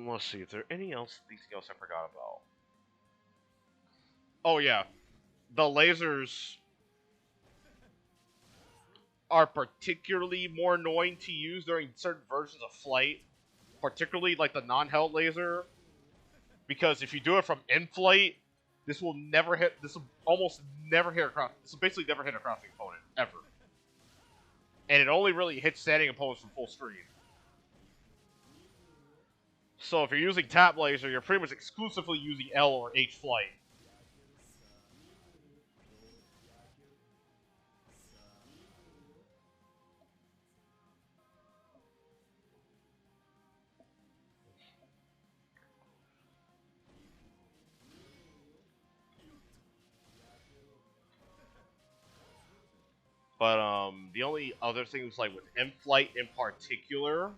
Let's see. Is there anything else I forgot about? Oh yeah, the lasers are particularly more annoying to use during certain versions of flight, particularly like the non-held laser, because if you do it from in-flight, this will almost never hit across. This will basically never hit across the opponent ever, and it only really hits standing opponents from full screen. So if you're using tap laser, you're pretty much exclusively using L or H flight. But the only other things like with M-Flight in particular,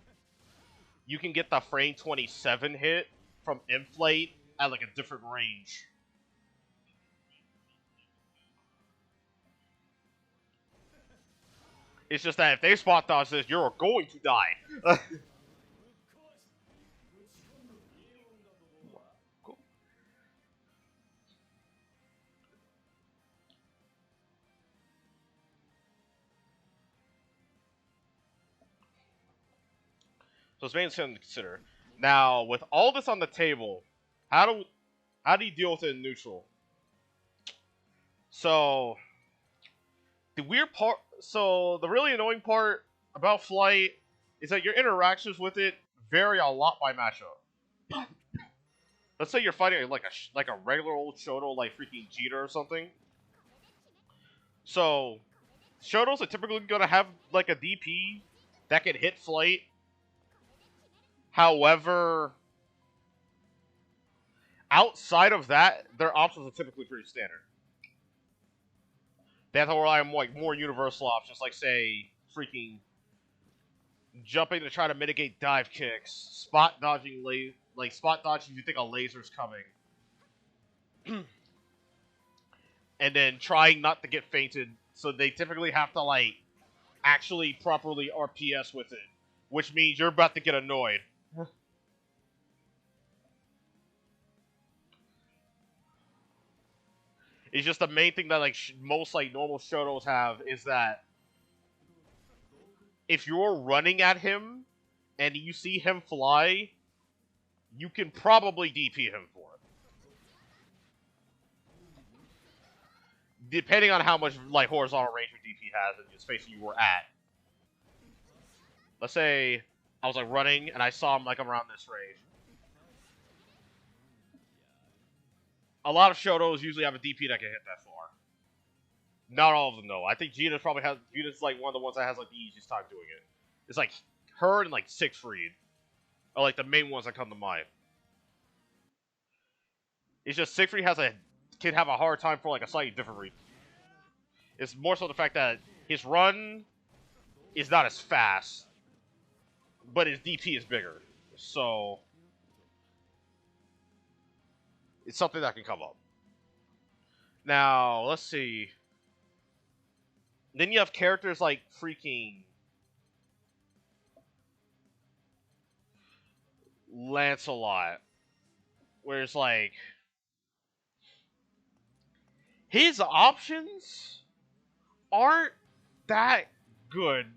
you can get the frame 27 hit from M-Flight at like a different range. It's just that if they spot dodge this, you're going to die. Cool. So it's mainly something to consider. Now, with all this on the table, how do you deal with it in neutral? So the really annoying part about Flight is that your interactions with it vary a lot by matchup. Let's say you're fighting like a regular old Shoto, like freaking Jeter or something. So Shotos are typically gonna have like a DP that can hit Flight. However, outside of that, their options are typically pretty standard. They have to rely on like more universal options, like say freaking jumping to try to mitigate dive kicks, spot dodging spot dodging if you think a laser's coming, and then trying not to get fainted. So they typically have to like actually properly RPS with it, which means you're about to get annoyed. It's just the main thing that like most like normal Shotos have is that if you're running at him and you see him fly, you can probably DP him for it. Depending on how much like horizontal range your DP has and the space you were at. Let's say I was like running and I saw him like around this range. a lot of Shotos usually have a DP that can hit that far. Not all of them though. I think Gina's like one of the ones that has like the easiest time doing it. It's like her and like Siegfried are like the main ones that come to mind. It's just Siegfried can have a hard time for like a slightly different reason. It's more so the fact that his run is not as fast, but his DP is bigger. So it's something that can come up. Now, let's see. Then you have characters like freaking Lancelot, where it's like his options aren't that good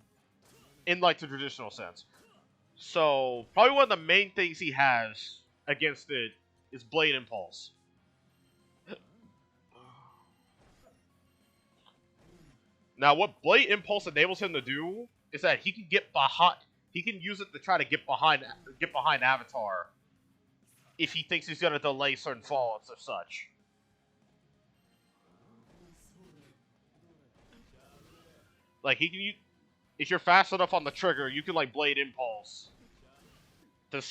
in like the traditional sense. So probably one of the main things he has against it is Blade Impulse. Now, what Blade Impulse enables him to do is that he can get behind. He can use it to try to get behind Avatar if he thinks he's gonna delay certain fallouts or such. Like he can, if you're fast enough on the trigger, you can like Blade Impulse to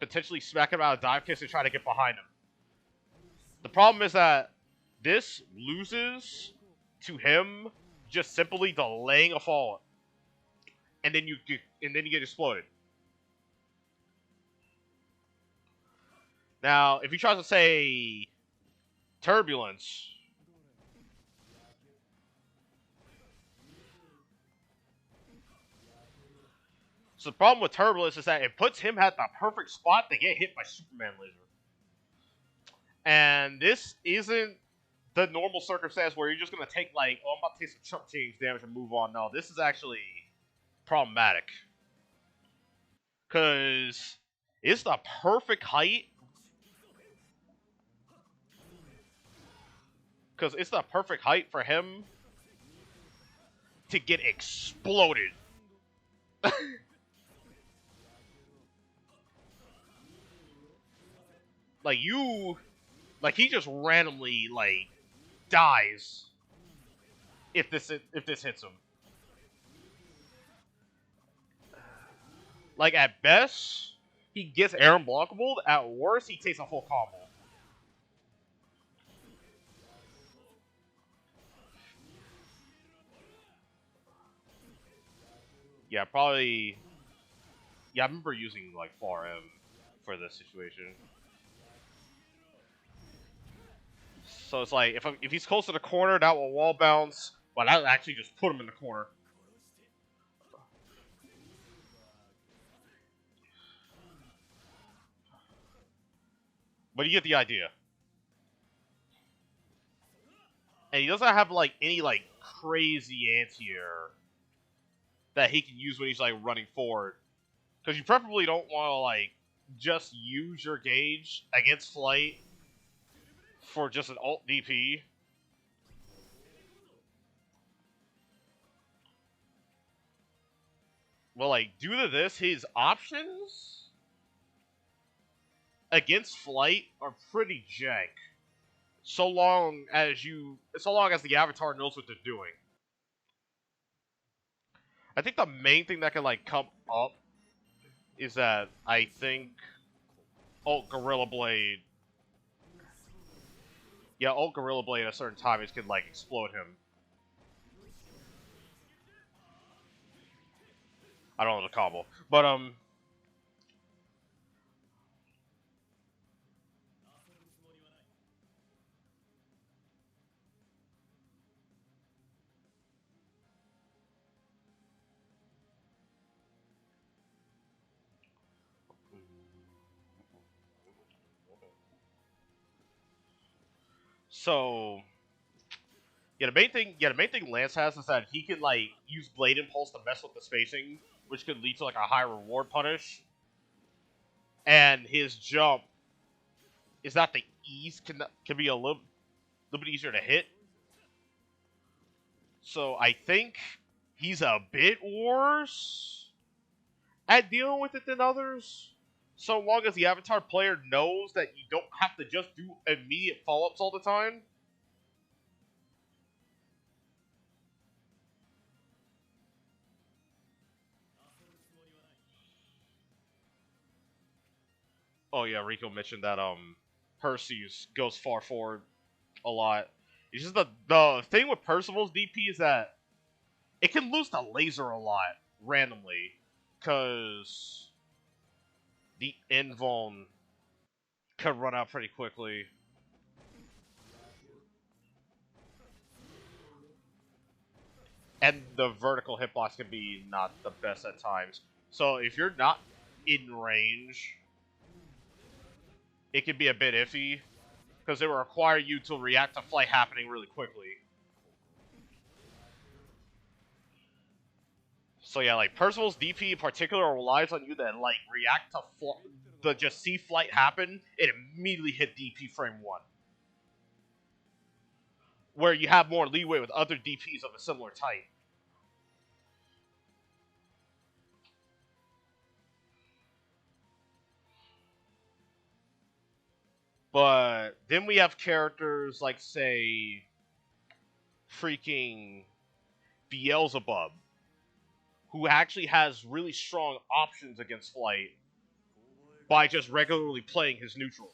potentially smack him out of dive kicks and try to get behind him. The problem is that this loses to him just simply delaying a fallout, and then you get exploded. Now, if he tries to say Turbulence, so the problem with Turbulence is that it puts him at the perfect spot to get hit by Superman Laser. And this isn't the normal circumstance where you're just going to take like, oh, I'm about to take some chump change damage and move on. No, this is actually problematic. Because it's the perfect height. Because it's the perfect height for him to get exploded. Like he just randomly like dies if this hits him. Like at best, he gets air unblockable. At worst, he takes a full combo. Yeah, probably. Yeah, I remember using like 4M for this situation. So it's like if he's close to the corner, that will wall bounce, but that'll actually just put him in the corner. But you get the idea. And he doesn't have like any like crazy anti-air that he can use when he's like running forward. Because you preferably don't want to like just use your gauge against flight for just an alt DP. Well, like due to this, his options against flight are pretty jank. So long as the Avatar knows what they're doing. I think the main thing that can like come up is that I think Alt Gorilla Blade. Yeah, Alt Gorilla Blade at a certain time can like explode him. I don't know the combo, but so the main thing Lance has is that he can like use Blade Impulse to mess with the spacing, which could lead to like a high reward punish. And his jump is not the ease can be a little bit easier to hit. So I think he's a bit worse at dealing with it than others. so long as the Avatar player knows that you don't have to just do immediate follow-ups all the time. Oh yeah, Rico mentioned that Perseus goes far forward a lot. It's just the thing with Percival's DP is that it can lose the laser a lot randomly, cause the invuln could run out pretty quickly. And the vertical hitbox can be not the best at times. So if you're not in range, it can be a bit iffy, because it will require you to react to flight happening really quickly. So yeah, like Percival's DP in particular relies on you to like react to just see flight happen and immediately hit DP frame 1. Where you have more leeway with other DPs of a similar type. But then we have characters like, say, freaking Beelzebub, who actually has really strong options against flight by just regularly playing his neutral.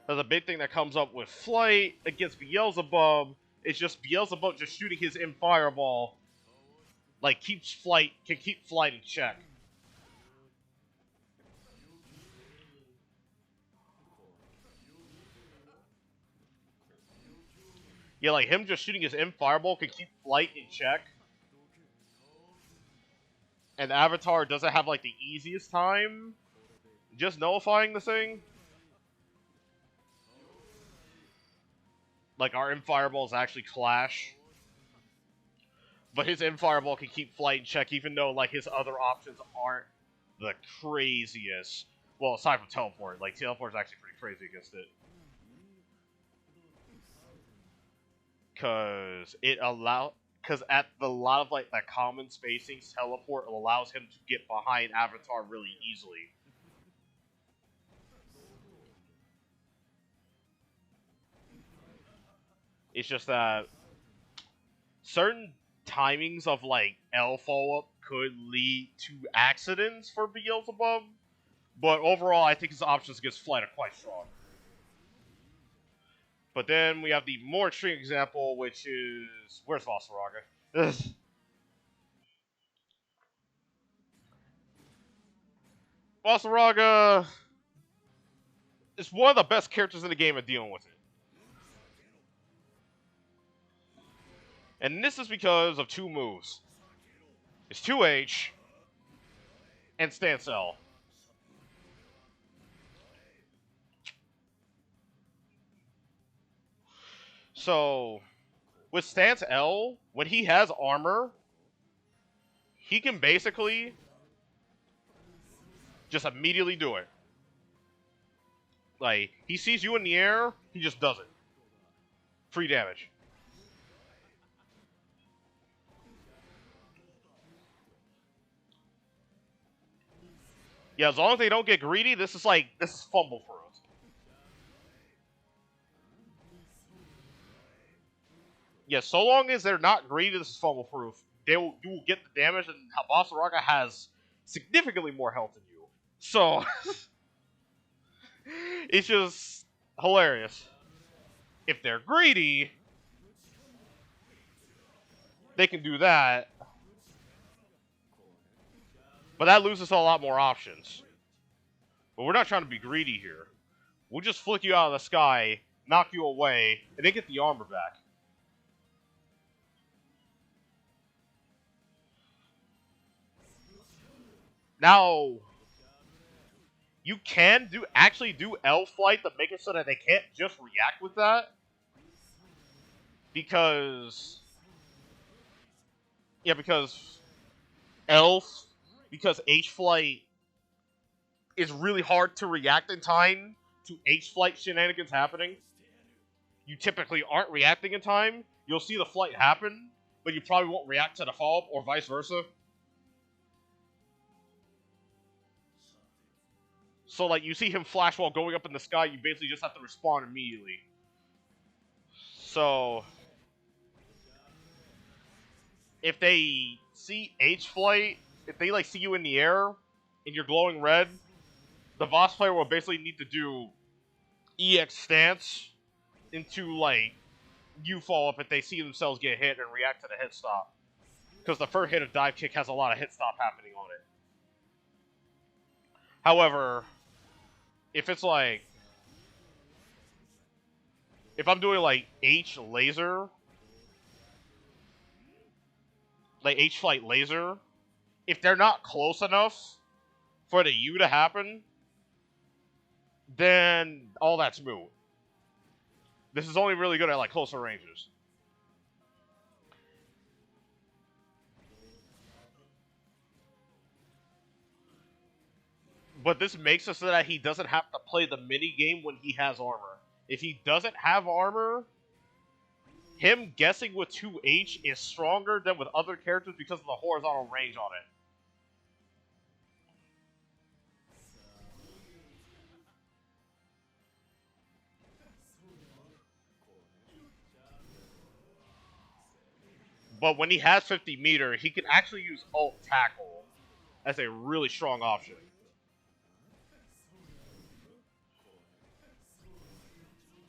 There's a big thing that comes up with flight against Beelzebub. It's just Beelzebub just shooting his M fireball, like can keep flight in check. Yeah, like him just shooting his M fireball can keep flight in check. And Avatar doesn't have like the easiest time just nullifying the thing. Like our M fireballs actually clash. But his M fireball can keep flight in check even though like his other options aren't the craziest. Well, aside from teleport, like teleport is actually pretty crazy against it. Because at a lot of like the common spacings, teleport allows him to get behind Avatar really easily. It's just that certain timings of like L follow up could lead to accidents for Beelzebub, but overall I think his options against flight are quite strong. But then we have the more extreme example, which is where's Vasaraga? Vasaraga is one of the best characters in the game at dealing with it. And this is because of two moves. It's 2H and Stance L. So, with Stance L, when he has armor, he can basically just immediately do it. Like, he sees you in the air, he just does it. Free damage. Yeah, as long as they don't get greedy, this is fumble proof. Yeah, so long as they're not greedy, this is fumble proof. You will get the damage, and Basaraga has significantly more health than you. So, it's just hilarious. If they're greedy, they can do that. But that loses a lot more options. But we're not trying to be greedy here. We'll just flick you out of the sky, knock you away, and then get the armor back. Now, you can actually do L flight to make it so that they can't just react with that. Because H flight is really hard to react in time to H flight shenanigans happening. You typically aren't reacting in time. You'll see the flight happen, but you probably won't react to the follow-up, or vice versa. So, like, you see him flash while going up in the sky, you basically just have to respond immediately. So, if they see H-Flight, if they, like, see you in the air, and you're glowing red, the Voss player will basically need to do EX stance into, like, U follow-up if they see themselves get hit and react to the hit stop. Because the first hit of dive kick has a lot of hit stop happening on it. However, if it's like, if I'm doing like H laser, like H flight laser, if they're not close enough for the U to happen, then all that's moot. This is only really good at like closer ranges. But this makes it so that he doesn't have to play the mini game when he has armor. If he doesn't have armor, him guessing with 2H is stronger than with other characters because of the horizontal range on it. But when he has 50 meter, he can actually use ult tackle as a really strong option.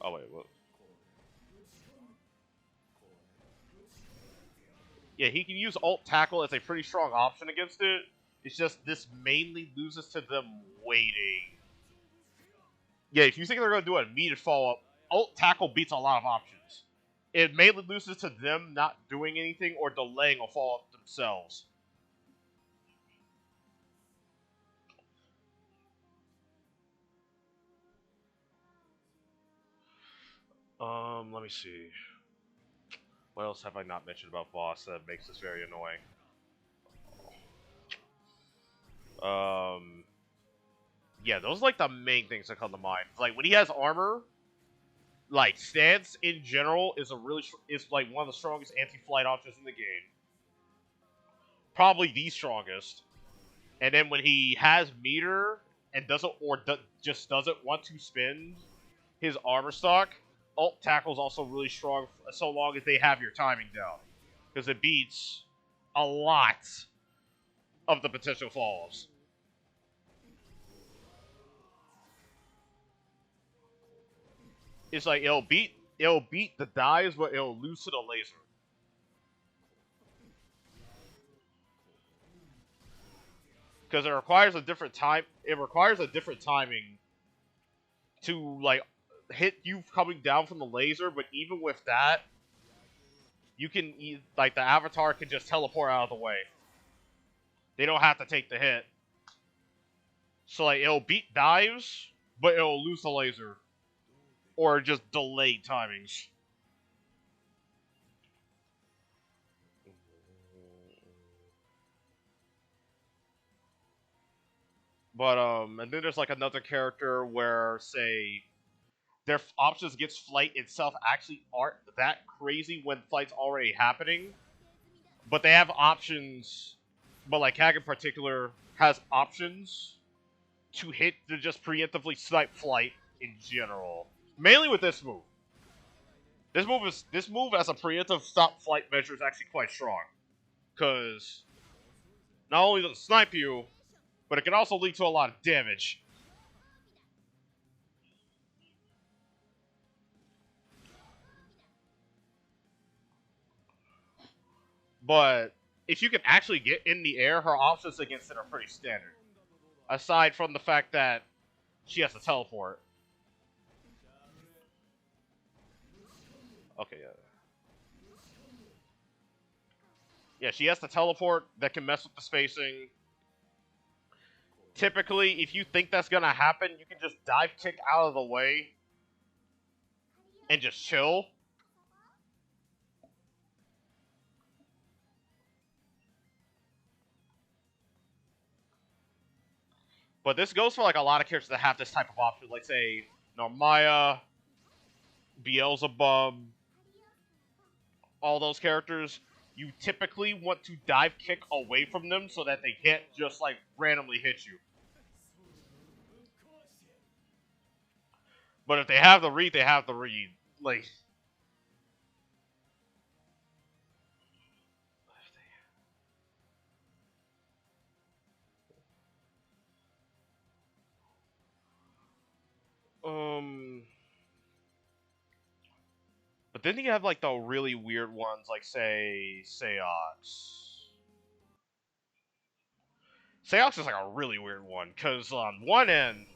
Oh wait, what? Yeah, he can use ult tackle as a pretty strong option against it. It's just this mainly loses to them waiting. Yeah, if you think they're going to do a immediate follow-up, ult tackle beats a lot of options. It mainly loses to them not doing anything or delaying a follow-up themselves. Let me see. What else have I not mentioned about Voss that makes this very annoying? Yeah, those are like the main things that come to mind. Like when he has armor, like stance in general is is like one of the strongest anti-flight options in the game. Probably the strongest. And then when he has meter and just doesn't want to spend his armor stock, ult tackle is also really strong so long as they have your timing down, because it beats a lot of the potential falls. It's like it'll beat the dives, but it'll lose to the laser. Because it requires a different time. It requires a different timing to like hit you coming down from the laser. But even with that, you can like the avatar can just teleport out of the way. They don't have to take the hit. So like it'll beat dives, but it'll lose the laser, or just delayed timings. But and then there's like another character where say their options against flight itself actually aren't that crazy when flight's already happening, but they have options. But like Hag in particular has options to hit to just preemptively snipe flight in general. Mainly with this move. This move as a preemptive stop flight measure is actually quite strong. Cause not only does it snipe you, but it can also lead to a lot of damage. But if you can actually get in the air, her options against it are pretty standard. Aside from the fact that she has to teleport. Okay, yeah. Yeah, she has to teleport that can mess with the spacing. Typically, if you think that's gonna happen, you can just dive kick out of the way and just chill. But this goes for like a lot of characters that have this type of option, like say Narmaya, Beelzebub, all those characters. you typically want to dive kick away from them so that they can't just like randomly hit you. But if they have the read, they have the read. Like, um, but then you have like the really weird ones, like say Seox. Seox is like a really weird one because on one end,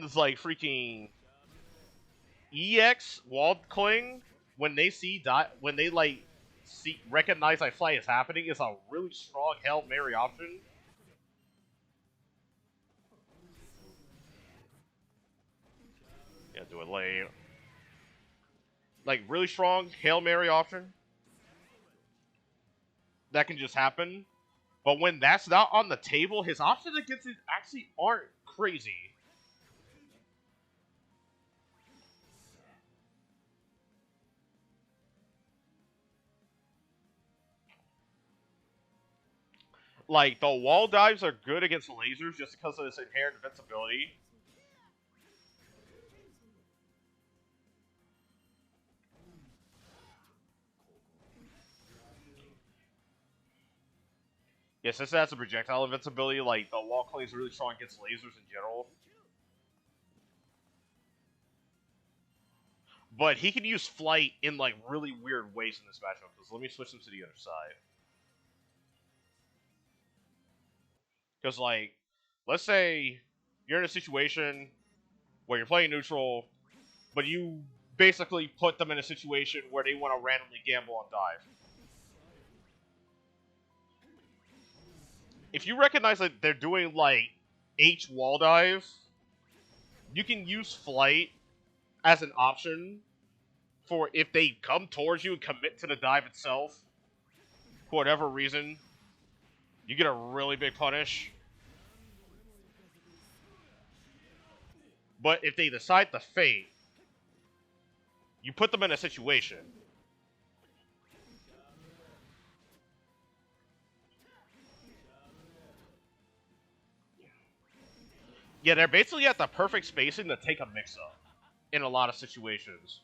it's like freaking EX Wald Cling when they when they like recognize like flight is happening is a really strong Hail Mary option. Yeah, do it late. Like really strong Hail Mary option that can just happen. But when that's not on the table, his options against it actually aren't crazy. Like the wall dives are good against lasers just because of its inherent invincibility. Yeah, since it has a projectile invincibility, like the wall clay is really strong against lasers in general. But he can use flight in like really weird ways in this matchup. Because let me switch him to the other side. Because like, let's say you're in a situation where you're playing neutral, but you basically put them in a situation where they want to randomly gamble on dive. If you recognize that they're doing like H wall dive, you can use flight as an option for if they come towards you and commit to the dive itself, for whatever reason, you get a really big punish. But if they decide to fate, you put them in a situation. Yeah, they're basically at the perfect spacing to take a mix-up in a lot of situations.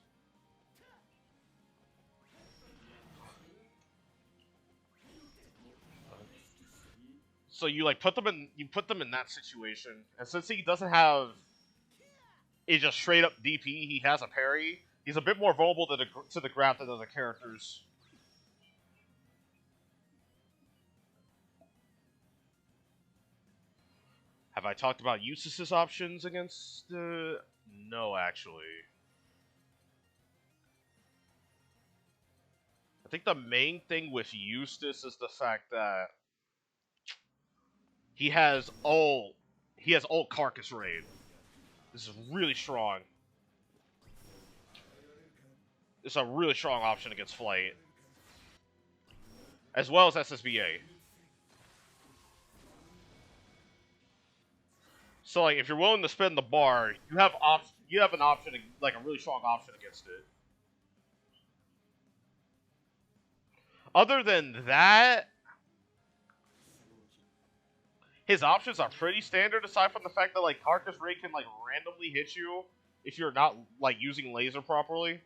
So you like put them in that situation, and since he doesn't have a just straight up DP, he has a parry. He's a bit more vulnerable to the grab than other characters. Have I talked about Eustace's options against no, actually. I think the main thing with Eustace is the fact that he has ult Carcass Raid. This is really strong. It's a really strong option against Flight. As well as SSBA. So like if you're willing to spend the bar, you have an option, like a really strong option against it. Other than that, his options are pretty standard aside from the fact that like Carcass Raid can like randomly hit you if you're not like using laser properly.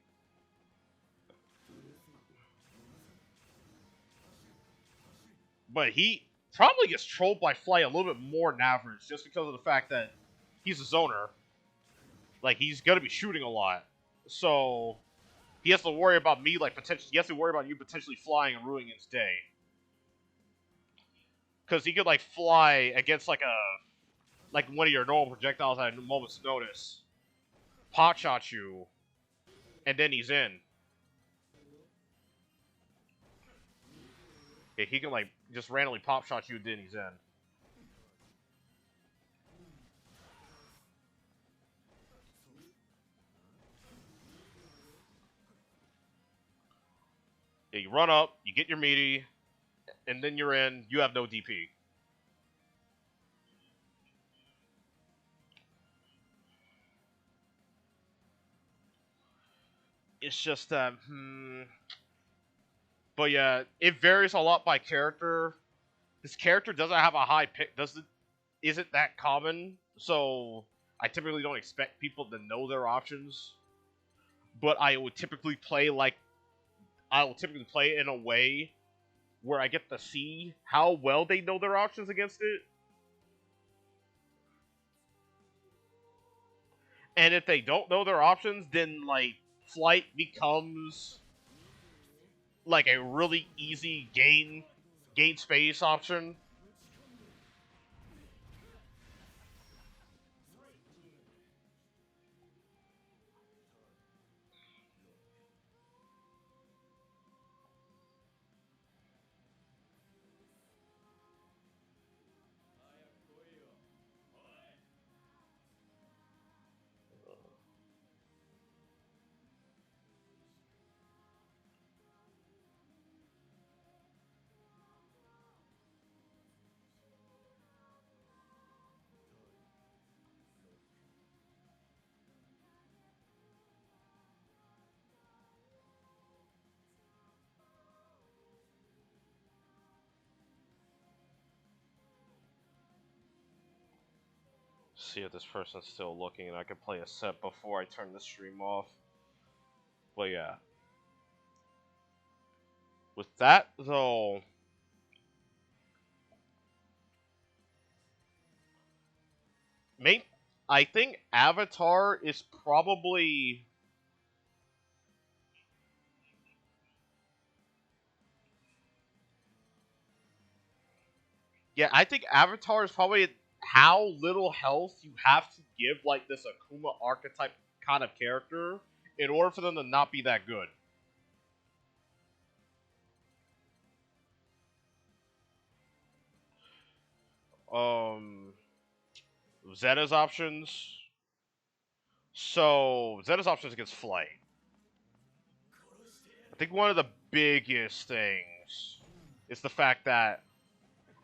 But he probably gets trolled by Flight a little bit more than average just because of the fact that he's a zoner. Like he's gonna be shooting a lot. So he has to worry about me like potentially he has to worry about you potentially flying and ruining his day. Cause he could like fly against like one of your normal projectiles at a moment's notice, pot shot you, and then he's in. Yeah, he can like just randomly pop shot you, then he's in. Yeah, you run up, you get your meaty, and then you're in. You have no DP. It's just but yeah, it varies a lot by character. This character doesn't have a high pick, doesn't isn't that common, so I typically don't expect people to know their options. But I will typically play in a way where I get to see how well they know their options against it. And if they don't know their options, then like flight becomes like a really easy gain space option. See if this person's still looking and I can play a set before I turn the stream off. But yeah. With that though, main I think Avatar is probably yeah, I think Avatar is probably how little health you have to give like this Akuma archetype kind of character in order for them to not be that good. Um Zeta's options. So Zeta's options against Flight. I think one of the biggest things is the fact that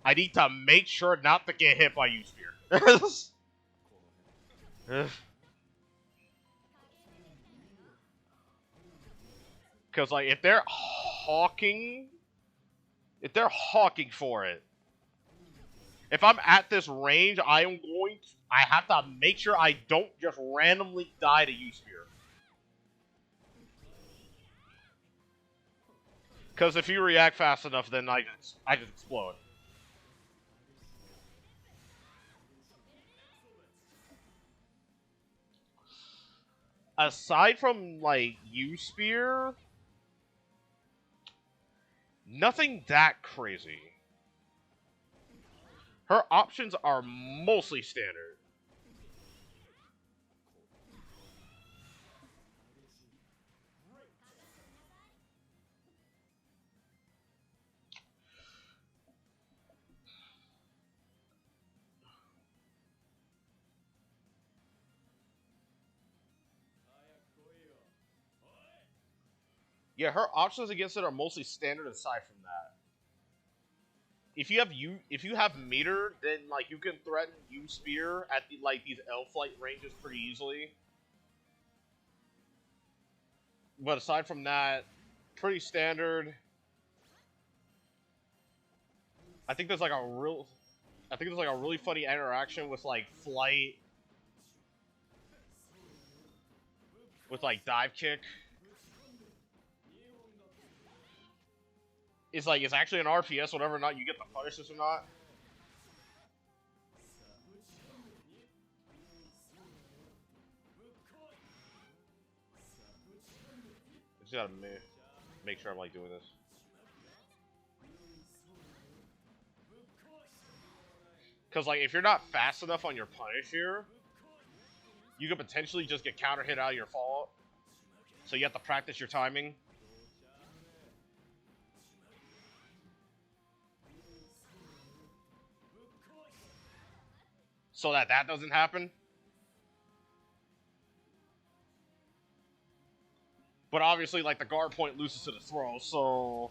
I need to make sure not to get hit by U-Spear. Because like if they're hawking for it, if I'm at this range, I have to make sure I don't just randomly die to U-Spear. Because if you react fast enough, then I just explode. Aside from like U-Spear, nothing that crazy. Her options are mostly standard. Yeah, her options against it are mostly standard aside from that. If you have meter, then like you can threaten U-Spear at these L flight ranges pretty easily. But aside from that, pretty standard. I think there's like a real I think there's like a really funny interaction with like flight with like dive kick. It's actually an RPS, whatever or not you get the punish this or not. I just gotta make sure I'm like doing this. Cause like if you're not fast enough on your punish here, you could potentially just get counter hit out of your fallout. So you have to practice your timing. So that doesn't happen. But obviously, like, the guard point loses to the throw, so...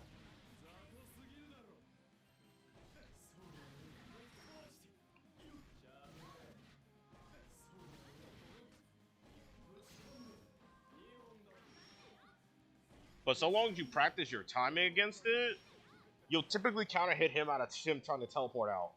But so long as you practice your timing against it, you'll typically counter hit him out of him trying to teleport out.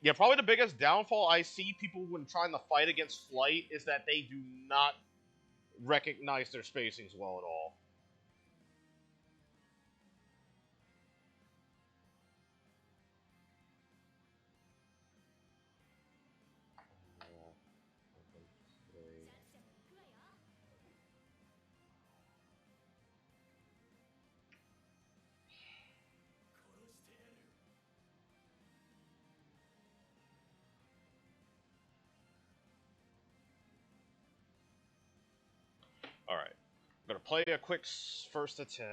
Yeah, probably the biggest downfall I see people when trying to fight against Flight is that they do not recognize their spacings well at all. Alright. I'm gonna play a quick first to 10.